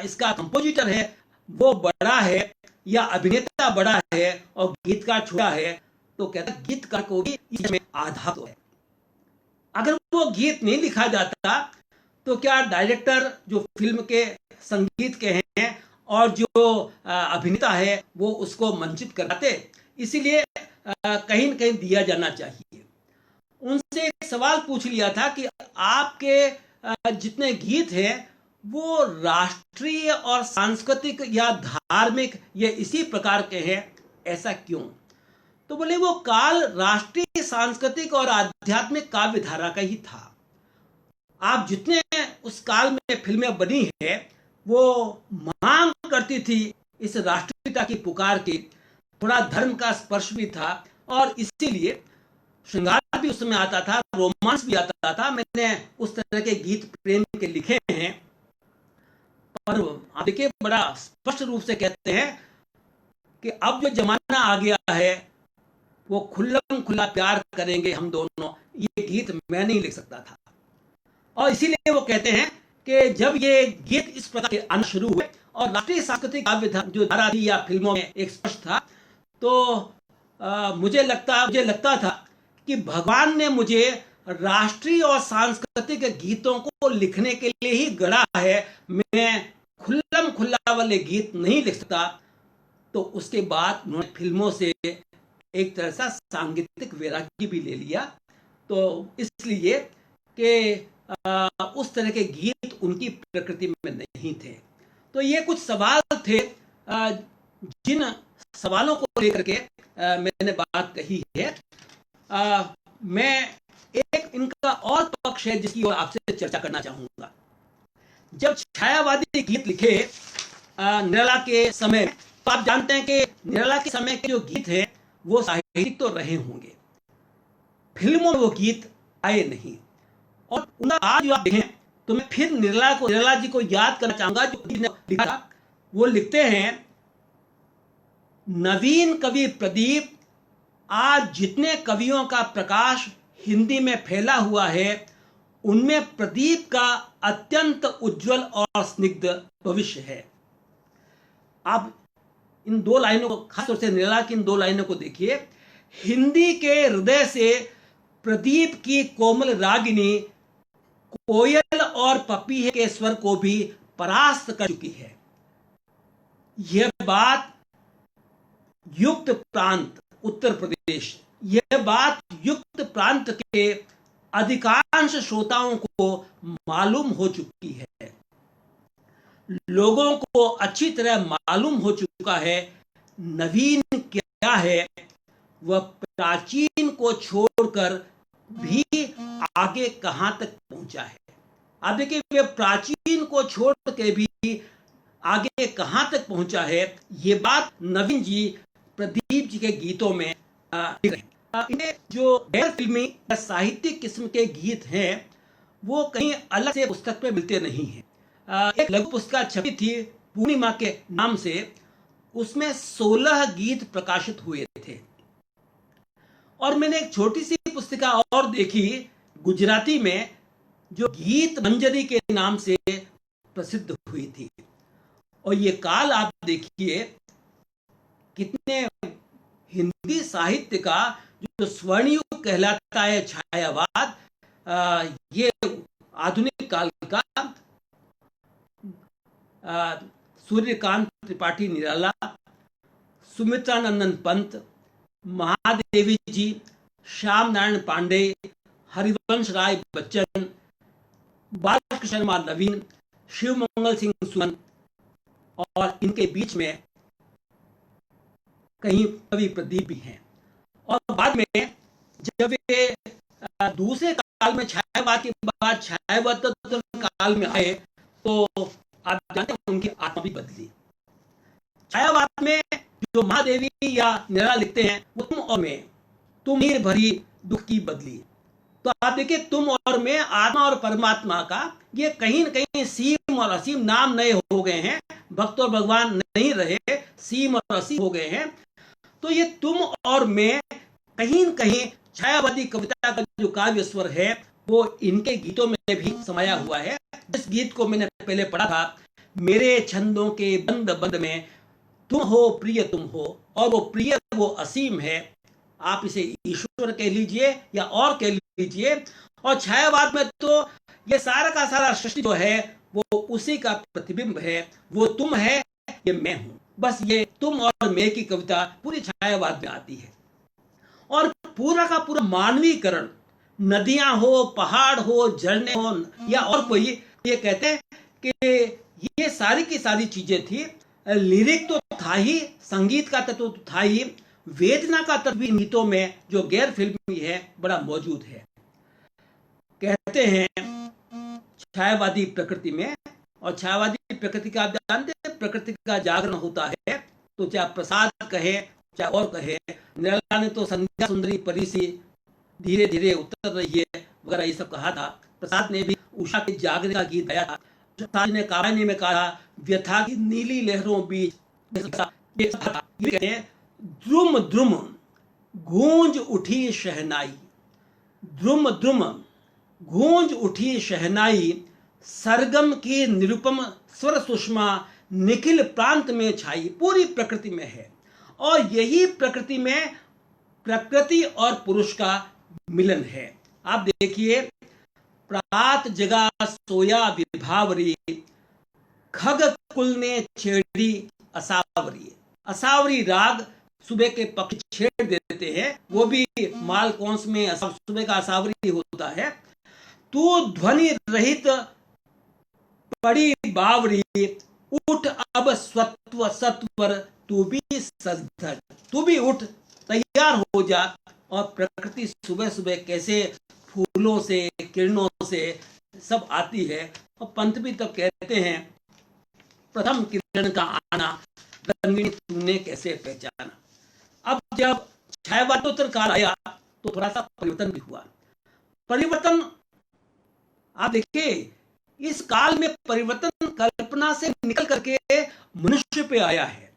इसका कंपोजिटर है वो बड़ा है या अभिनेता बड़ा है और गीतकार छोटा है, तो कहता है गीतकार को भी इसमें आधा तो है। अगर वो गीत नहीं लिखा जाता तो क्या डायरेक्टर जो फिल्म के संगीत के हैं और जो अभिनेता है वो उसको मंचित कराते? इसीलिए कहीं न कहीं दिया जाना चाहिए। उनसे एक सवाल पूछ लिया था कि आपके जितने गीत हैं वो राष्ट्रीय और सांस्कृतिक या धार्मिक ये इसी प्रकार के हैं, ऐसा क्यों? तो बोले वो काल राष्ट्रीय सांस्कृतिक और आध्यात्मिक काव्य धारा का ही था। आप जितने उस काल में फिल्में बनी है वो मांग करती थी इस राष्ट्रीयता की पुकार की, थोड़ा धर्म का स्पर्श भी था और इसीलिए श्रृंगार भी उस समय आता था, रोमांस भी आता था। मैंने उस तरह के गीत प्रेम के लिखे हैं, पर आप देखिए बड़ा स्पष्ट रूप से कहते हैं कि अब जो जमाना आ गया है वो खुल्लम खुल्ला प्यार करेंगे हम दोनों, ये गीत मैं नहीं लिख सकता था। और इसीलिए वो कहते हैं कि जब ये गीत इस प्रकार के आना शुरू हुए और राष्ट्रीय सांस्कृतिक काव्य जो धारा थी या फिल्मों में एक स्पष्ट था, तो मुझे लगता था कि भगवान ने मुझे राष्ट्रीय और सांस्कृतिक गीतों को लिखने के लिए ही गढ़ा है, मैं खुल्लम खुल्ला वाले गीत नहीं लिख सकता। तो उसके बाद उन्होंने फिल्मों से एक तरह से सांगीतिक वैराग्य भी ले लिया। तो इसलिए कि उस तरह के गीत उनकी प्रकृति में नहीं थे। तो ये कुछ सवाल थे जिन सवालों को लेकर के मैंने बात कही है, मैं एक इनका और पक्ष है जिसकी ओर आपसे चर्चा करना चाहूंगा। जब छायावादी गीत लिखे निराला के समय, तो आप जानते हैं कि निराला के समय के जो गीत हैं वो साहित्यिक तो रहे होंगे, फिल्मों में वो गीत आए नहीं। और उनका आज जो आप देखें तो मैं फिर निराला जी को याद करना चाहूंगा जो लिखा था। वो लिखते हैं, नवीन कवि प्रदीप, आज जितने कवियों का प्रकाश हिंदी में फैला हुआ है उनमें प्रदीप का अत्यंत उज्जवल और स्निग्ध भविष्य है। आप इन दो लाइनों को, खासतौर से निराला की इन दो लाइनों को देखिए। हिंदी के हृदय से प्रदीप की कोमल रागिनी कोयल और पपीहे के स्वर को भी परास्त कर चुकी है। यह बात युक्त प्रांत उत्तर प्रदेश, यह बात युक्त प्रांत के अधिकांश श्रोताओं को मालूम हो चुकी है। लोगों को अच्छी तरह मालूम हो चुका है नवीन क्या है, वह प्राचीन को छोड़कर भी आगे कहां तक पहुंचा है। आप देखिए, वे प्राचीन को छोड़ के भी आगे कहां तक पहुंचा है, ये बात नवीन जी प्रदीप जी के गीतों में लिख रहे हैं। इन्हें जो गैर फिल्मी या साहित्यिक किस्म के गीत हैं वो कहीं अलग से पुस्तक में मिलते नहीं हैं। एक लघु पुस्तक छपी थी पूर्णिमा के नाम से, उसमें 16 गीत प्रकाशित हुए थे। और मैंने एक छोटी सी पुस्तिका और देखी गुजराती में, जो गीत मंजरी के नाम से प्रसिद्ध हुई थी। और ये काल आप देखिए कितने हिंदी साहित्य का जो स्वर्णयुग कहलाता है छायावाद, ये आधुनिक काल का सूर्यकांत त्रिपाठी निराला, सुमित्रा नंदन पंत, महादेवी जी, श्याम नारायण पांडे, हरिवंश राय बच्चन, बालकृष्ण नवीन, शिव मंगल सिंह सुमन, और इनके बीच में कहीं कवि प्रदीप भी हैं। और बाद में जब ये दूसरे काल में छायावाद के बाद छायावाद काल में आए तो आप जानते हैं उनकी आत्मा भी बदली। छायावाद में जो महादेवी या निराला लिखते हैं वो तुम और मैं, तुम नीर भरी दुख की बदली। तो आप देखिए, तुम और मैं, आत्मा और परमात्मा का ये कहीं न कहीं सीम और असीम नाम नए हो गए हैं। भक्त और भगवान नहीं रहे, सीम और असीम हो गए हैं। तो ये तुम और मैं कहीं न कहीं छायावादी कविता का जो काव्य स्वर है वो इनके गीतों में भी समाया हुआ है। जिस गीत को मैंने पहले पढ़ा था, मेरे छंदों के बंद बंद में तुम हो प्रिय तुम हो, और वो प्रिय वो असीम है। आप इसे ईश्वर कह लीजिए या और कह लीजिए। और छायावाद में तो ये सारा का सारा सृष्टि जो है वो उसी का प्रतिबिंब है। वो तुम है, ये मैं हूं। बस ये तुम और मैं की कविता पूरी छायावाद में आती है। और पूरा का पूरा मानवीकरण, नदियां हो, पहाड़ हो, झरने हो या और कोई, ये कहते हैं कि ये सारी की सारी चीजें थी। लिरिक तो था ही, संगीत का तत्व तो था ही, वेदना का तत्व भी गीतों में जो गैर फिल्मी है बड़ा मौजूद है। कहते हैं छायावादी प्रकृति में, और छायावादी प्रकृति का आप जानते हैं, प्रकृति का जागरण होता है। तो चाहे प्रसाद कहे चाहे और कहे, निराला ने तो संध्या सुंदरी परी सी धीरे धीरे उतर रही है वगैरह ये सब कहा था। प्रसाद ने भी उषा के जागरण का गीत गाया था। प्रसाद ने कावानी में कहा, व्यथा की नीली लहरों बीच, द्रुम द्रुम गूंज उठी शहनाई, द्रुम द्रुम गूंज उठी शहनाई, सरगम की निरुपम स्वर सुषमा निखिल प्रांत में छाई। पूरी प्रकृति में है, और यही प्रकृति में प्रकृति और पुरुष का मिलन है। आप देखिए, प्रात जगा सोया विभावरी, खग कुल ने छेड़ी असावरी। असावरी राग सुबह के पक्षी छेड़ देते हैं, वो भी मालकौंस में सुबह का असावरी होता है। तू ध्वनि रहित पड़ी बावरी, उठ अब सत्वर तू भी सज धज, तू भी उठ, तैयार हो जा। और प्रकृति सुबह सुबह कैसे फूलों से, किरणों से सब आती है। और पंत भी तब कहते हैं, प्रथम किरण का आना, रंगीनी तूने कैसे पहचाना। अब जब छायावादोत्तर काल आया तो थोड़ा सा परिवर्तन भी हुआ। परिवर्तन आप देखिए, इस काल में परिवर्तन कल्पना से निकल करके मनुष्य पे आया है।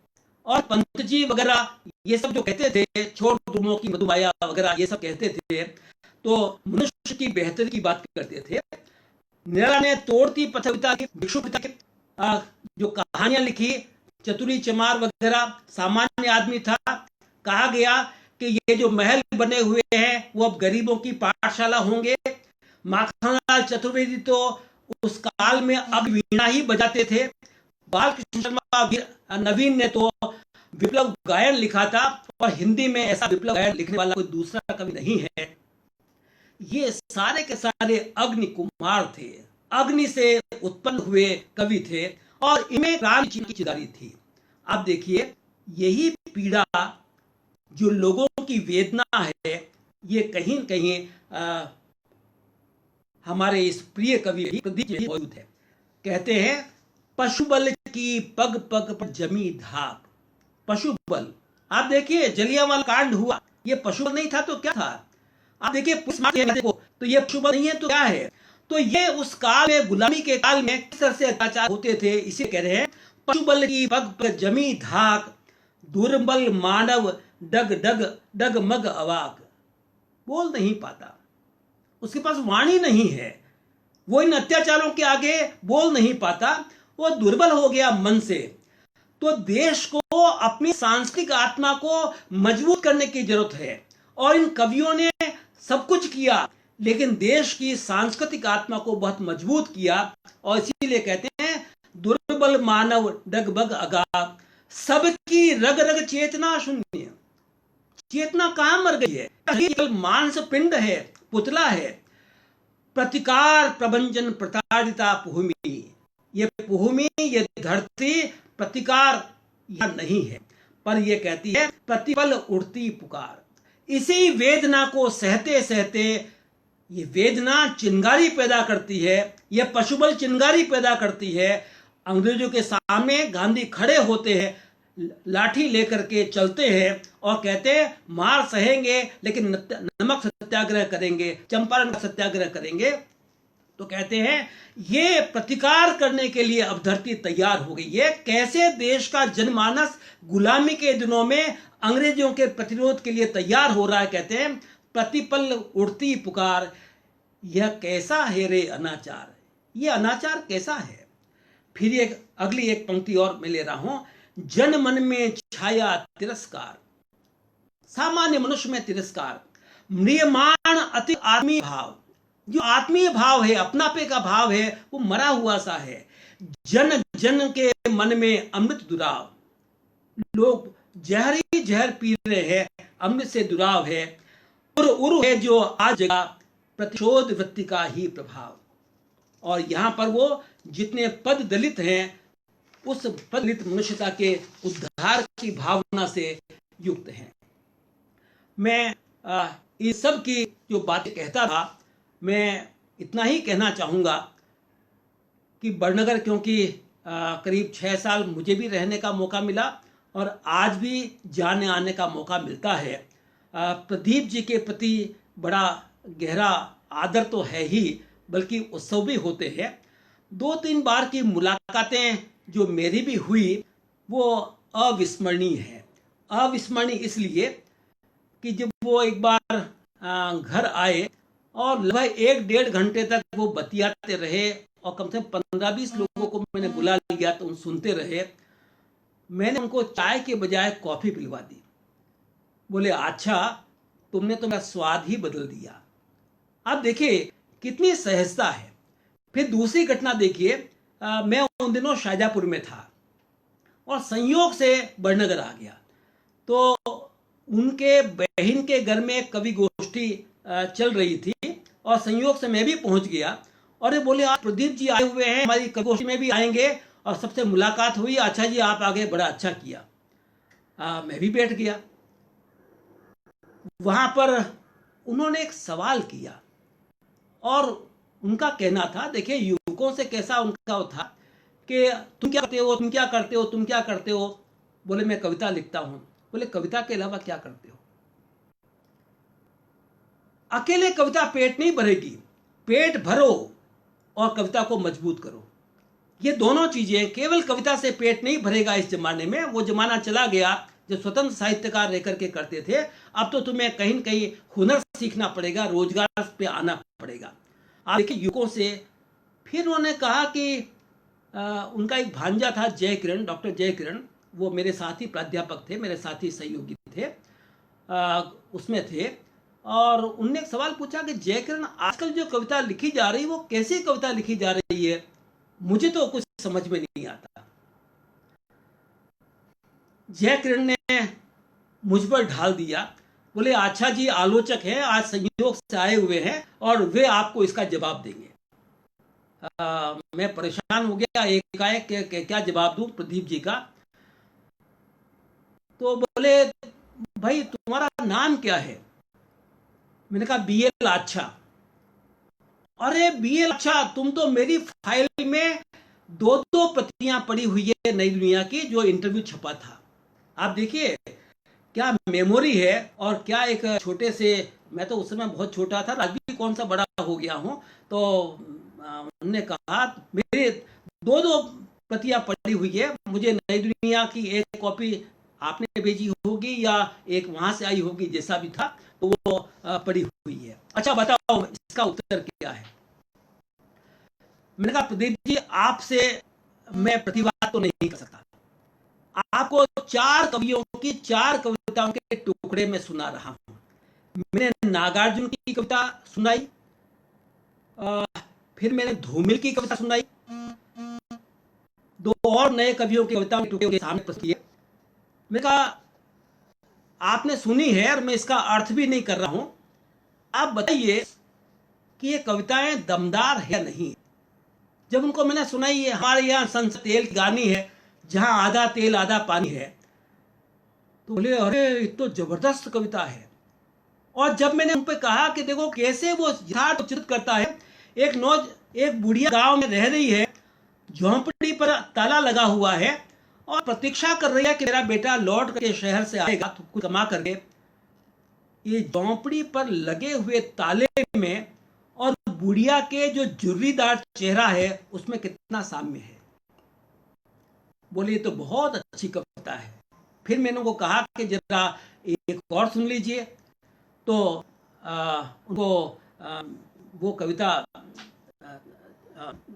और पंत जी वगैरह ये सब जो कहते थे, छोड़ दुमों की मधुमाया वगैरह ये सब कहते थे, तो मनुष्य की बेहतरी की बात करते थे। निराला ने तोड़ती पथविता की, भिक्षुकता की जो कहानियां लिखी, चतुरी चमार वगैरह, सामान्य आदमी था। कहा गया कि ये जो महल बने हुए हैं वो अब गरीबों की पाठशाला होंगे। माखनलाल चतुर्वेदी तो उस काल में अब वीणा ही बजाते थे। बालकृष्ण शर्मा नवीन ने तो विप्लव गायन लिखा था, और हिंदी में ऐसा विप्लव गायन लिखने वाला कोई दूसरा कवि नहीं है। ये सारे के सारे अग्नि कुमार थे, अग्नि से उत्पन्न हुए कवि थे, और इनमें क्रांति की चिंगारी थी। अब देखिए, यही पीड़ा जो लोगों की वेदना है, ये कहीं कहीं हमारे इस प्रिय कवि प्रदीप जी मौजूद है। कहते हैं, पशुबल की पग पग पर जमी धाक। पशुबल, आप देखिए जलियांवाला कांड हुआ, ये पशुबल नहीं था तो क्या था। आप देखिए तो ये पशुबल नहीं है तो क्या है। तो ये उस काल में, गुलामी के काल में किस तरह से अत्याचार होते थे, इसे कह रहे हैं, पशुबल की पग पर जमी धाक, दुर्बल मानव डग डग डगमग अवाक। बोल नहीं पाता, उसके पास वाणी नहीं है, वो इन अत्याचारों के आगे बोल नहीं पाता, वो दुर्बल हो गया मन से। तो देश को अपनी सांस्कृतिक आत्मा को मजबूत करने की जरूरत है, और इन कवियों ने सब कुछ किया, लेकिन देश की सांस्कृतिक आत्मा को बहुत मजबूत किया। और इसीलिए कहते हैं, दुर्बल मानव डगबग अगा, सबकी रग रग चेतना शून्य। चेतना कहां मर गई है, केवल मांस पिंड है, पुतला है। प्रतिकार प्रभंजन प्रताड़िता भूमि, ये भूमि, ये धरती प्रतिकार या नहीं है, पर ये कहती है प्रतिपल उठती पुकार। इसी वेदना को सहते सहते, ये वेदना चिंगारी पैदा करती है, ये पशुबल चिंगारी पैदा करती है। अंग्रेजों के सामने गांधी खड़े होते हैं, लाठी लेकर के चलते हैं, और कहते हैं मार सहेंगे लेकिन नमक सत्याग्रह करेंगे, चंपारण का सत्याग्रह करेंगे। तो कहते हैं ये प्रतिकार करने के लिए अब धरती तैयार हो गई है। कैसे देश का जनमानस गुलामी के दिनों में अंग्रेजों के प्रतिरोध के लिए तैयार हो रहा है। कहते हैं, प्रतिपल उड़ती पुकार, यह कैसा है रे अनाचार। यह अनाचार कैसा है। फिर एक अगली एक पंक्ति और मैं ले रहा हूं, जन मन में छाया तिरस्कार। सामान्य मनुष्य में तिरस्कार, म्रियमाण अति आत्मीय भाव। जो आत्मीय भाव है, अपनापे का भाव है, वो मरा हुआ सा है। जन जन के मन में अमृत दुराव, लोग जहर ही जहर पी रहे हैं, अमृत से दुराव है। उर है जो आज जगह, प्रतिशोध वृत्ति का ही प्रभाव। और यहां पर वो जितने पद दलित हैं, उस पद दलित मनुष्यता के उद्धार की भावना से युक्त हैं। मैं इस सब की जो बातें कहता था, मैं इतना ही कहना चाहूँगा कि बड़नगर, क्योंकि करीब 6 साल मुझे भी रहने का मौका मिला, और आज भी जाने आने का मौका मिलता है। प्रदीप जी के प्रति बड़ा गहरा आदर तो है ही, बल्कि उत्सव भी होते हैं। 2-3 बार की मुलाकातें जो मेरी भी हुई, वो अविस्मरणीय है। अविस्मरणीय इसलिए कि जब वो एक बार घर आए और लगभग 1-1.5 घंटे तक वो बतियाते रहे, और कम से कम 15-20 लोगों को मैंने बुला लिया तो उन सुनते रहे। मैंने उनको चाय के बजाय कॉफी पिलवा दी। बोले, अच्छा तुमने तो मेरा स्वाद ही बदल दिया। आप देखिए कितनी सहजता है। फिर दूसरी घटना देखिए, मैं उन दिनों शाहजहाँपुर में था और संयोग से बड़नगर आ गया। तो उनके बहन के घर में कवि गोष्ठी चल रही थी, और संयोग से मैं भी पहुंच गया। और ये बोले, आप प्रदीप जी आए हुए हैं, हमारी कवि गोष्ठी में भी आएंगे। और सबसे मुलाकात हुई, अच्छा जी आप आ गए, बड़ा अच्छा किया। मैं भी बैठ गया। वहां पर उन्होंने एक सवाल किया और उनका कहना था, देखिए युवकों से कैसा उनका था कि तुम क्या करते हो, तुम क्या करते हो, तुम क्या करते हो। बोले मैं कविता लिखता हूं। बोले कविता के अलावा क्या करते हो। अकेले कविता पेट नहीं भरेगी, पेट भरो और कविता को मजबूत करो। ये दोनों चीजें, केवल कविता से पेट नहीं भरेगा इस जमाने में। वो जमाना चला गया जो स्वतंत्र साहित्यकार रह करके करते थे। अब तो तुम्हें कहीं न कहीं हुनर सीखना पड़ेगा, रोजगार पे आना पड़ेगा। आप देखिए युवकों से। फिर उन्होंने कहा कि उनका एक भांजा था जय किरण, डॉक्टर जय किरण। वो मेरे साथी प्राध्यापक थे, मेरे साथी सहयोगी थे, उसमें थे। और उनने एक सवाल पूछा कि जय किरण, आजकल जो कविता लिखी जा रही है वो कैसी कविता लिखी जा रही है, मुझे तो कुछ समझ में नहीं आता। जय किरण ने मुझ पर ढाल दिया। बोले अच्छा जी, आलोचक हैं, आज संयोग से आए हुए हैं और वे आपको इसका जवाब देंगे। मैं परेशान हो गया एकाएक, क्या जवाब दूं प्रदीप जी का। तो बोले भाई तुम्हारा नाम क्या है। मैंने कहा बीएल अच्छा। अरे बीएल अच्छा, तुम तो मेरी फाइल में दो दो प्रतियां पड़ी हुई है नई दुनिया की, जो इंटरव्यू छपा था। आप देखिए क्या मेमोरी है। और क्या एक छोटे से, मैं तो उस समय बहुत छोटा था, आज भी कौन सा बड़ा हो गया हूं। तो उन्होंने कहा मेरे दो दो प्रतियां पड़ी हुई है, मुझे नई दुनिया की एक कॉपी आपने भेजी होगी या एक वहां से आई होगी, जैसा भी था, तो वो पड़ी हुई है। अच्छा बताओ इसका उत्तर क्या है। मैंने कहा प्रदीप जी, आपसे मैं प्रतिवाद तो नहीं कर सकता। आपको चार कवियों की चार कविताओं के टुकड़े में सुना रहा हूं। मैंने नागार्जुन की कविता सुनाई, फिर मैंने धूमिल की कविता सुनाई, दो और नए कवियों की कविताओं के टुकड़े सामने प्रस्तुत किए। मैंने कहा आपने सुनी है और मैं इसका अर्थ भी नहीं कर रहा हूं, आप बताइए कि ये कविताएं दमदार है या नहीं। जब उनको मैंने सुनाई, है हमारे यहाँ संसद तेल की गानी है जहां आधा तेल आधा पानी है, तो बोले अरे ये तो जबरदस्त कविता है। और जब मैंने उन पर कहा कि देखो कैसे वो यथार्थ चित्रित करता है, एक बुढ़िया गांव में रह रही है, झोंपड़ी पर ताला लगा हुआ है और प्रतीक्षा कर रही है कि मेरा बेटा लौट करके शहर से आएगा तो कुछ कमा करके। ये झोंपड़ी पर लगे हुए ताले में और बुढ़िया के जो झुर्रीदार चेहरा है उसमें कितना साम्य है। बोले ये तो बहुत अच्छी कविता है। फिर मैंने उनको कहा कि जरा एक और सुन लीजिए। तो उनको वो कविता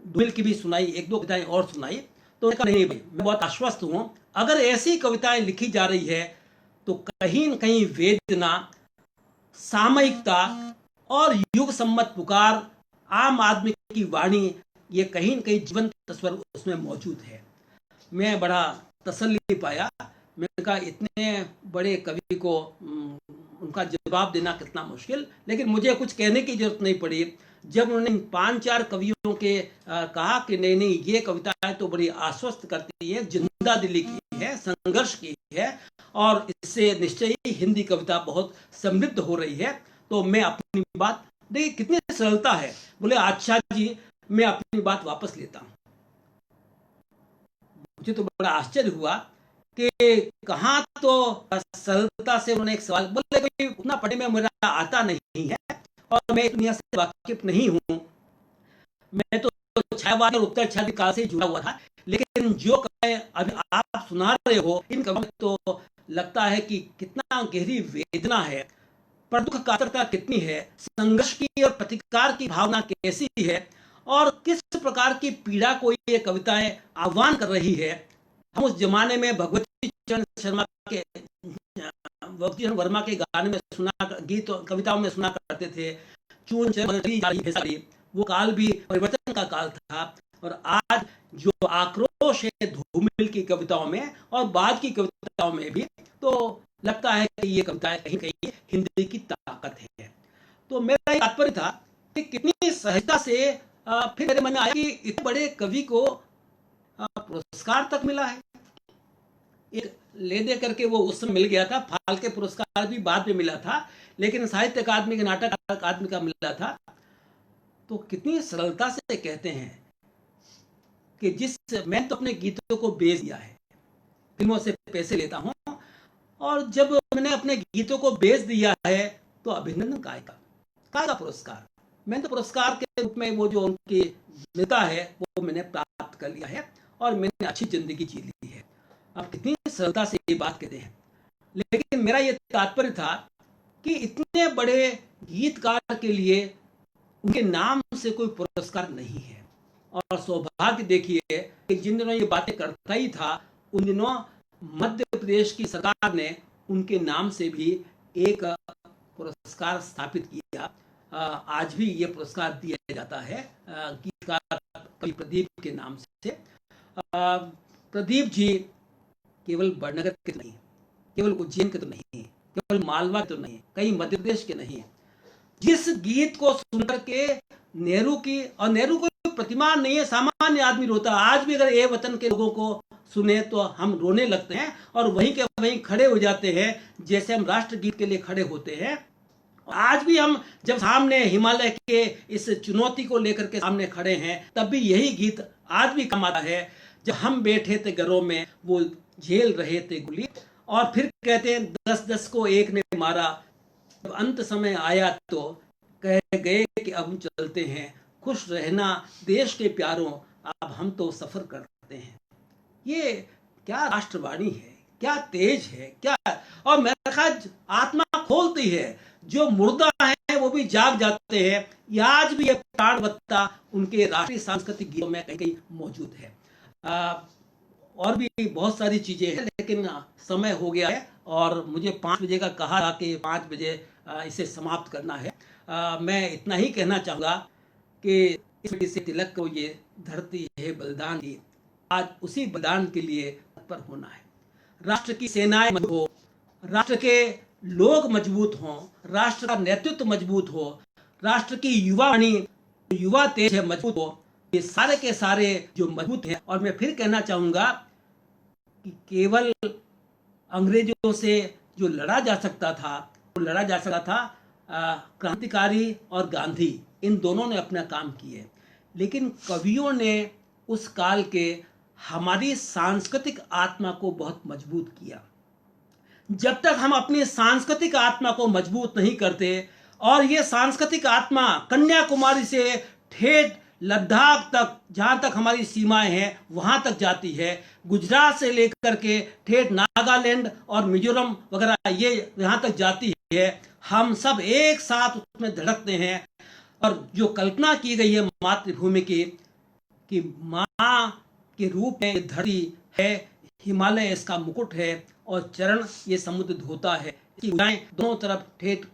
दुल की भी सुनाई, एक दो कविताएं और सुनाई। तो कहा नहीं भाई, मैं बहुत आश्वस्त हूं, अगर ऐसी कविताएं लिखी जा रही है तो कहीं न कहीं वेदना, सामयिकता और युग सम्मत पुकार, आम आदमी की वाणी, ये कहीं न कहीं जीवंत स्वर उसमें मौजूद है। मैं बड़ा तसल्ली पाया। मैंने कहा इतने बड़े कवि को उनका जवाब देना कितना मुश्किल, लेकिन मुझे कुछ कहने की जरूरत नहीं पड़ी। जब उन्होंने पांच चार कवियों के कहा कि नहीं नहीं ये कविताएं तो बड़ी आश्वस्त करती है, जिंदा दिली की है, संघर्ष की है और इससे निश्चय ही हिंदी कविता बहुत समृद्ध हो रही है, तो मैं अपनी बात, देखिए कितनी सरलता है। बोले अच्छा जी, मैं अपनी बात वापस लेता हूं। मुझे तो बड़ा आश्चर्य हुआ कि कहाँ तो सरलता से उन्होंने एक सवाल बोले कि उतना पढ़ने में मेरा आता नहीं है और मैं दुनिया से वाकिफ नहीं हूं, मैं तो छायावाद और उत्तर छाया काल से जुड़ा हुआ था, लेकिन जो अभी आप सुना रहे हो इन कवियों में तो लगता है कि कितना गहरी वेदना है, पर दुख कातरता कितनी है, संघर्ष की और प्रतिकार की भावना कैसी है और किस प्रकार की पीड़ा को ये कविताएं आह्वान कर रही है। हम उस जमाने में भगवती चरण शर्मा के, भगवती चरण वर्मा के गाने में सुना, गीत कविताओं में सुना करते थे, चून वो काल भी परिवर्तन का काल था। और आज जो आक्रोश है धूमिल की कविताओं में और बाद की कविताओं में भी, तो लगता है कि ये कविताएं कहीं कहीं हिंदी की ताकत है। तो मेरा तात्पर्य था कि कितनी सहजता से फिर मेरे मन में आया कि इतने बड़े कवि को पुरस्कार तक मिला है। एक ले दे करके वो उस समय मिल गया था। फाल्के पुरस्कार भी बाद में मिला था, लेकिन साहित्य अकादमी के नाटक अकादमी का मिला था। तो कितनी सरलता से कहते हैं कि मैं तो अपने गीतों को बेच दिया है, फिल्मों से पैसे लेता हूं, और जब मैंने अपने गीतों को बेच दिया है तो अभिनंदन काय का पुरस्कार। मैंने तो पुरस्कार के रूप में वो जो उनकी मिलता है वो मैंने प्राप्त कर लिया है और मैंने अच्छी जिंदगी जी ली है। अब कितनी सरलता से ये बात कहते हैं, लेकिन मेरा ये तात्पर्य था कि इतने बड़े गीतकार के लिए उनके नाम से कोई पुरस्कार नहीं है। और सौभाग्य देखिए कि जिन दिनों ये बातें करता ही था, उन दिनों मध्य प्रदेश की सरकार ने उनके नाम से भी एक पुरस्कार स्थापित किया। आज भी ये पुरस्कार दिया जाता है गीतकार कवि प्रदीप के नाम से। प्रदीप जी केवल बड़नगर के नहीं, केवल उज्जैन के तो नहीं, केवल मालवा के तो नहीं, कई मध्य प्रदेश के नहीं। जिस गीत को सुनकर के नेहरू की, और नेहरू को प्रतिमा नहीं है, सामान्य आदमी रोता। आज भी अगर ए वतन के लोगों को सुने तो हम रोने लगते हैं और वहीं के वहीं खड़े हो जाते हैं, जैसे हम राष्ट्रगीत के लिए खड़े होते हैं। आज भी हम जब सामने हिमालय के इस चुनौती को लेकर के सामने खड़े हैं, तब भी यही गीत आज भी कम आता है। जब हम बैठे थे घरों में, वो झेल रहे थे गोली, और फिर कहते हैं 10-10 को एक ने मारा, जब अंत समय आया तो कह गए कि अब हम चलते हैं, खुश रहना देश के प्यारों, अब हम तो सफर करते हैं। ये क्या राष्ट्रवाणी है, क्या तेज है, क्या। और मेरे ख्याल आत्मा खोलती है, जो मुर्दा है वो भी जाग जाते हैं। आज भी ये प्राणवत्ता उनके राष्ट्रीय सांस्कृतिक गीतों में कहीं कहीं मौजूद है। और भी बहुत सारी चीजें हैं, लेकिन समय हो गया है और मुझे 5 बजे का कहा था कि 5 बजे इसे समाप्त करना है। मैं इतना ही कहना चाहूँगा कि इस वजह से तिलक को ये धरती है बलिदान की, आज उसी बलिदान के लिए तत्पर होना है। राष्ट्र की सेनाएं मजबूत हो, राष्ट्र के लोग मजबूत हों, राष्ट्र का नेतृत्व मजबूत हो, राष्ट्र की युवा तेज है मजबूत हो, ये सारे के सारे जो मजबूत हैं। और मैं फिर कहना चाहूँगा कि केवल अंग्रेजों से जो लड़ा जा सकता था, वो लड़ा जा सकता था क्रांतिकारी और गांधी, इन दोनों ने अपना काम किए, लेकिन कवियों ने उस काल के हमारी सांस्कृतिक आत्मा को बहुत मजबूत किया। जब तक हम अपनी सांस्कृतिक आत्मा को मजबूत नहीं करते, और ये सांस्कृतिक आत्मा कन्याकुमारी से ठेठ लद्दाख तक, जहाँ तक हमारी सीमाएं हैं वहाँ तक जाती है, गुजरात से लेकर के ठेठ नागालैंड और मिजोरम वगैरह ये यहाँ तक जाती है, हम सब एक साथ उसमें धड़कते हैं। और जो कल्पना की गई है मातृभूमि की, कि माँ के रूप में धरती है, हिमालय इसका मुकुट है और चरण ये समुद्र धोता है, इसकी भुजाएं दोनों तरफ ठेठ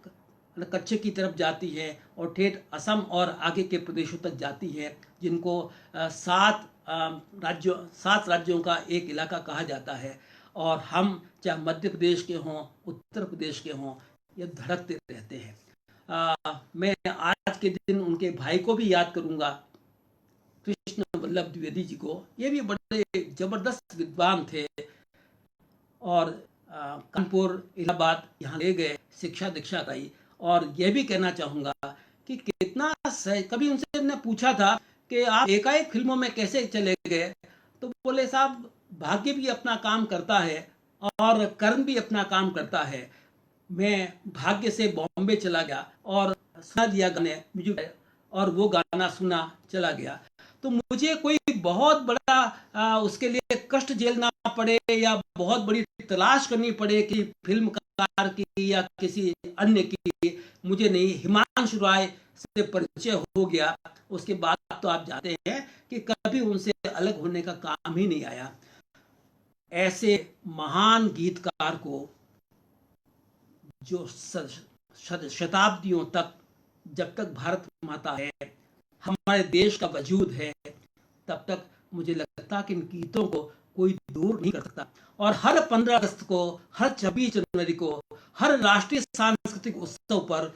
कच्छ की तरफ जाती है और ठेठ असम और आगे के प्रदेशों तक जाती है, जिनको 7 राज्यों का एक इलाका कहा जाता है। और हम चाहे मध्य प्रदेश के हों, उत्तर प्रदेश के हों, ये धड़कते रहते हैं। मैं आज के दिन उनके भाई को भी याद करूंगा, कृष्ण वल्लभ द्विवेदी जी को। ये भी बड़े जबरदस्त विद्वान थे और कानपुर, इलाहाबाद यहाँ ले गए, शिक्षा दीक्षा कराई। और यह भी कहना चाहूँगा कि कितना कभी उनसे मैंने पूछा था कि आप एकाएक फिल्मों में कैसे चले गए, तो बोले साहब भाग्य भी अपना काम करता है और कर्म भी अपना काम करता है। मैं भाग्य से बॉम्बे चला गया और सुना दिया गाने म्यूजिक, और वो गाना सुना चला गया। तो मुझे कोई बहुत बड़ा उसके लिए कष्ट झेलना पड़े या बहुत बड़ी तलाश करनी पड़े कि फिल्मकार की या किसी अन्य की, मुझे नहीं। हिमांशु राय से परिचय हो गया, उसके बाद तो आप जानते हैं कि कभी उनसे अलग होने का काम ही नहीं आया। ऐसे महान गीतकार को जो शताब्दियों तक, जब तक भारत माता है, हमारे देश का वजूद है, तब तक मुझे लगता कि इन गीतों को कोई दूर नहीं कर सकता। और हर 15 अगस्त को, हर 26 जनवरी को, हर राष्ट्रीय सांस्कृतिक उत्सव पर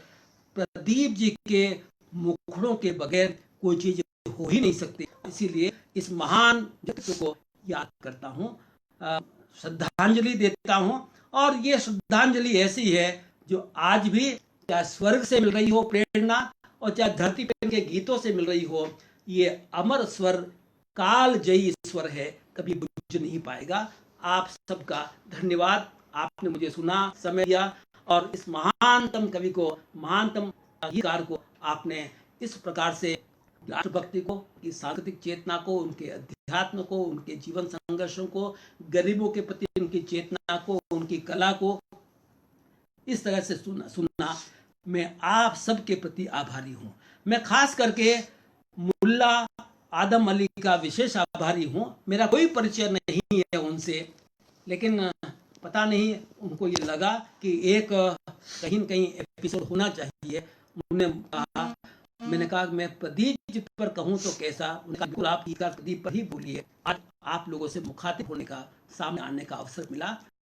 प्रदीप जी के मुखड़ों के बगैर कोई चीज हो ही नहीं सकती। इसीलिए इस महान व्यक्ति को याद करता हूँ। श्रद्धांजलि देता हूं। और ये श्रद्धांजलि ऐसी है जो आज भी चाहे स्वर्ग से मिल रही हो प्रेरणा और चाहे धरती पे के गीतों से मिल रही हो, ये अमर स्वर काल जयी स्वर है, कभी बुझ नहीं पाएगा। आप सबका धन्यवाद, आपने मुझे सुना, समय दिया और इस महानतम कवि को, महानतम गीतकार को आपने इस प्रकार से राष्ट्रभक्ति को, की सांस्कृतिक चेतना को, उनके अध्यात्म को, उनके जीवन संघर्षों को, गरीबों के प्रति उनकी चेतना को, उनकी कला को इस तरह से सुनना मैं आप सबके प्रति आभारी हूं। मैं खास करके मुल्ला आदम अली का विशेष आभारी हूं। मेरा कोई परिचय नहीं है उनसे, लेकिन पता नहीं उनको ये लगा कि एक कहीं न कहीं एपिसोड होना चाहिए। उन्होंने कहा, मैंने कहा मैं प्रदीप जी पर कहूं तो कैसा? उन्होंने कहा बिल्कुल आप प्रदीप पर ही बोलिए। आज आप लोगों से मुखातिब होने का, सामने आने का अवसर मिला।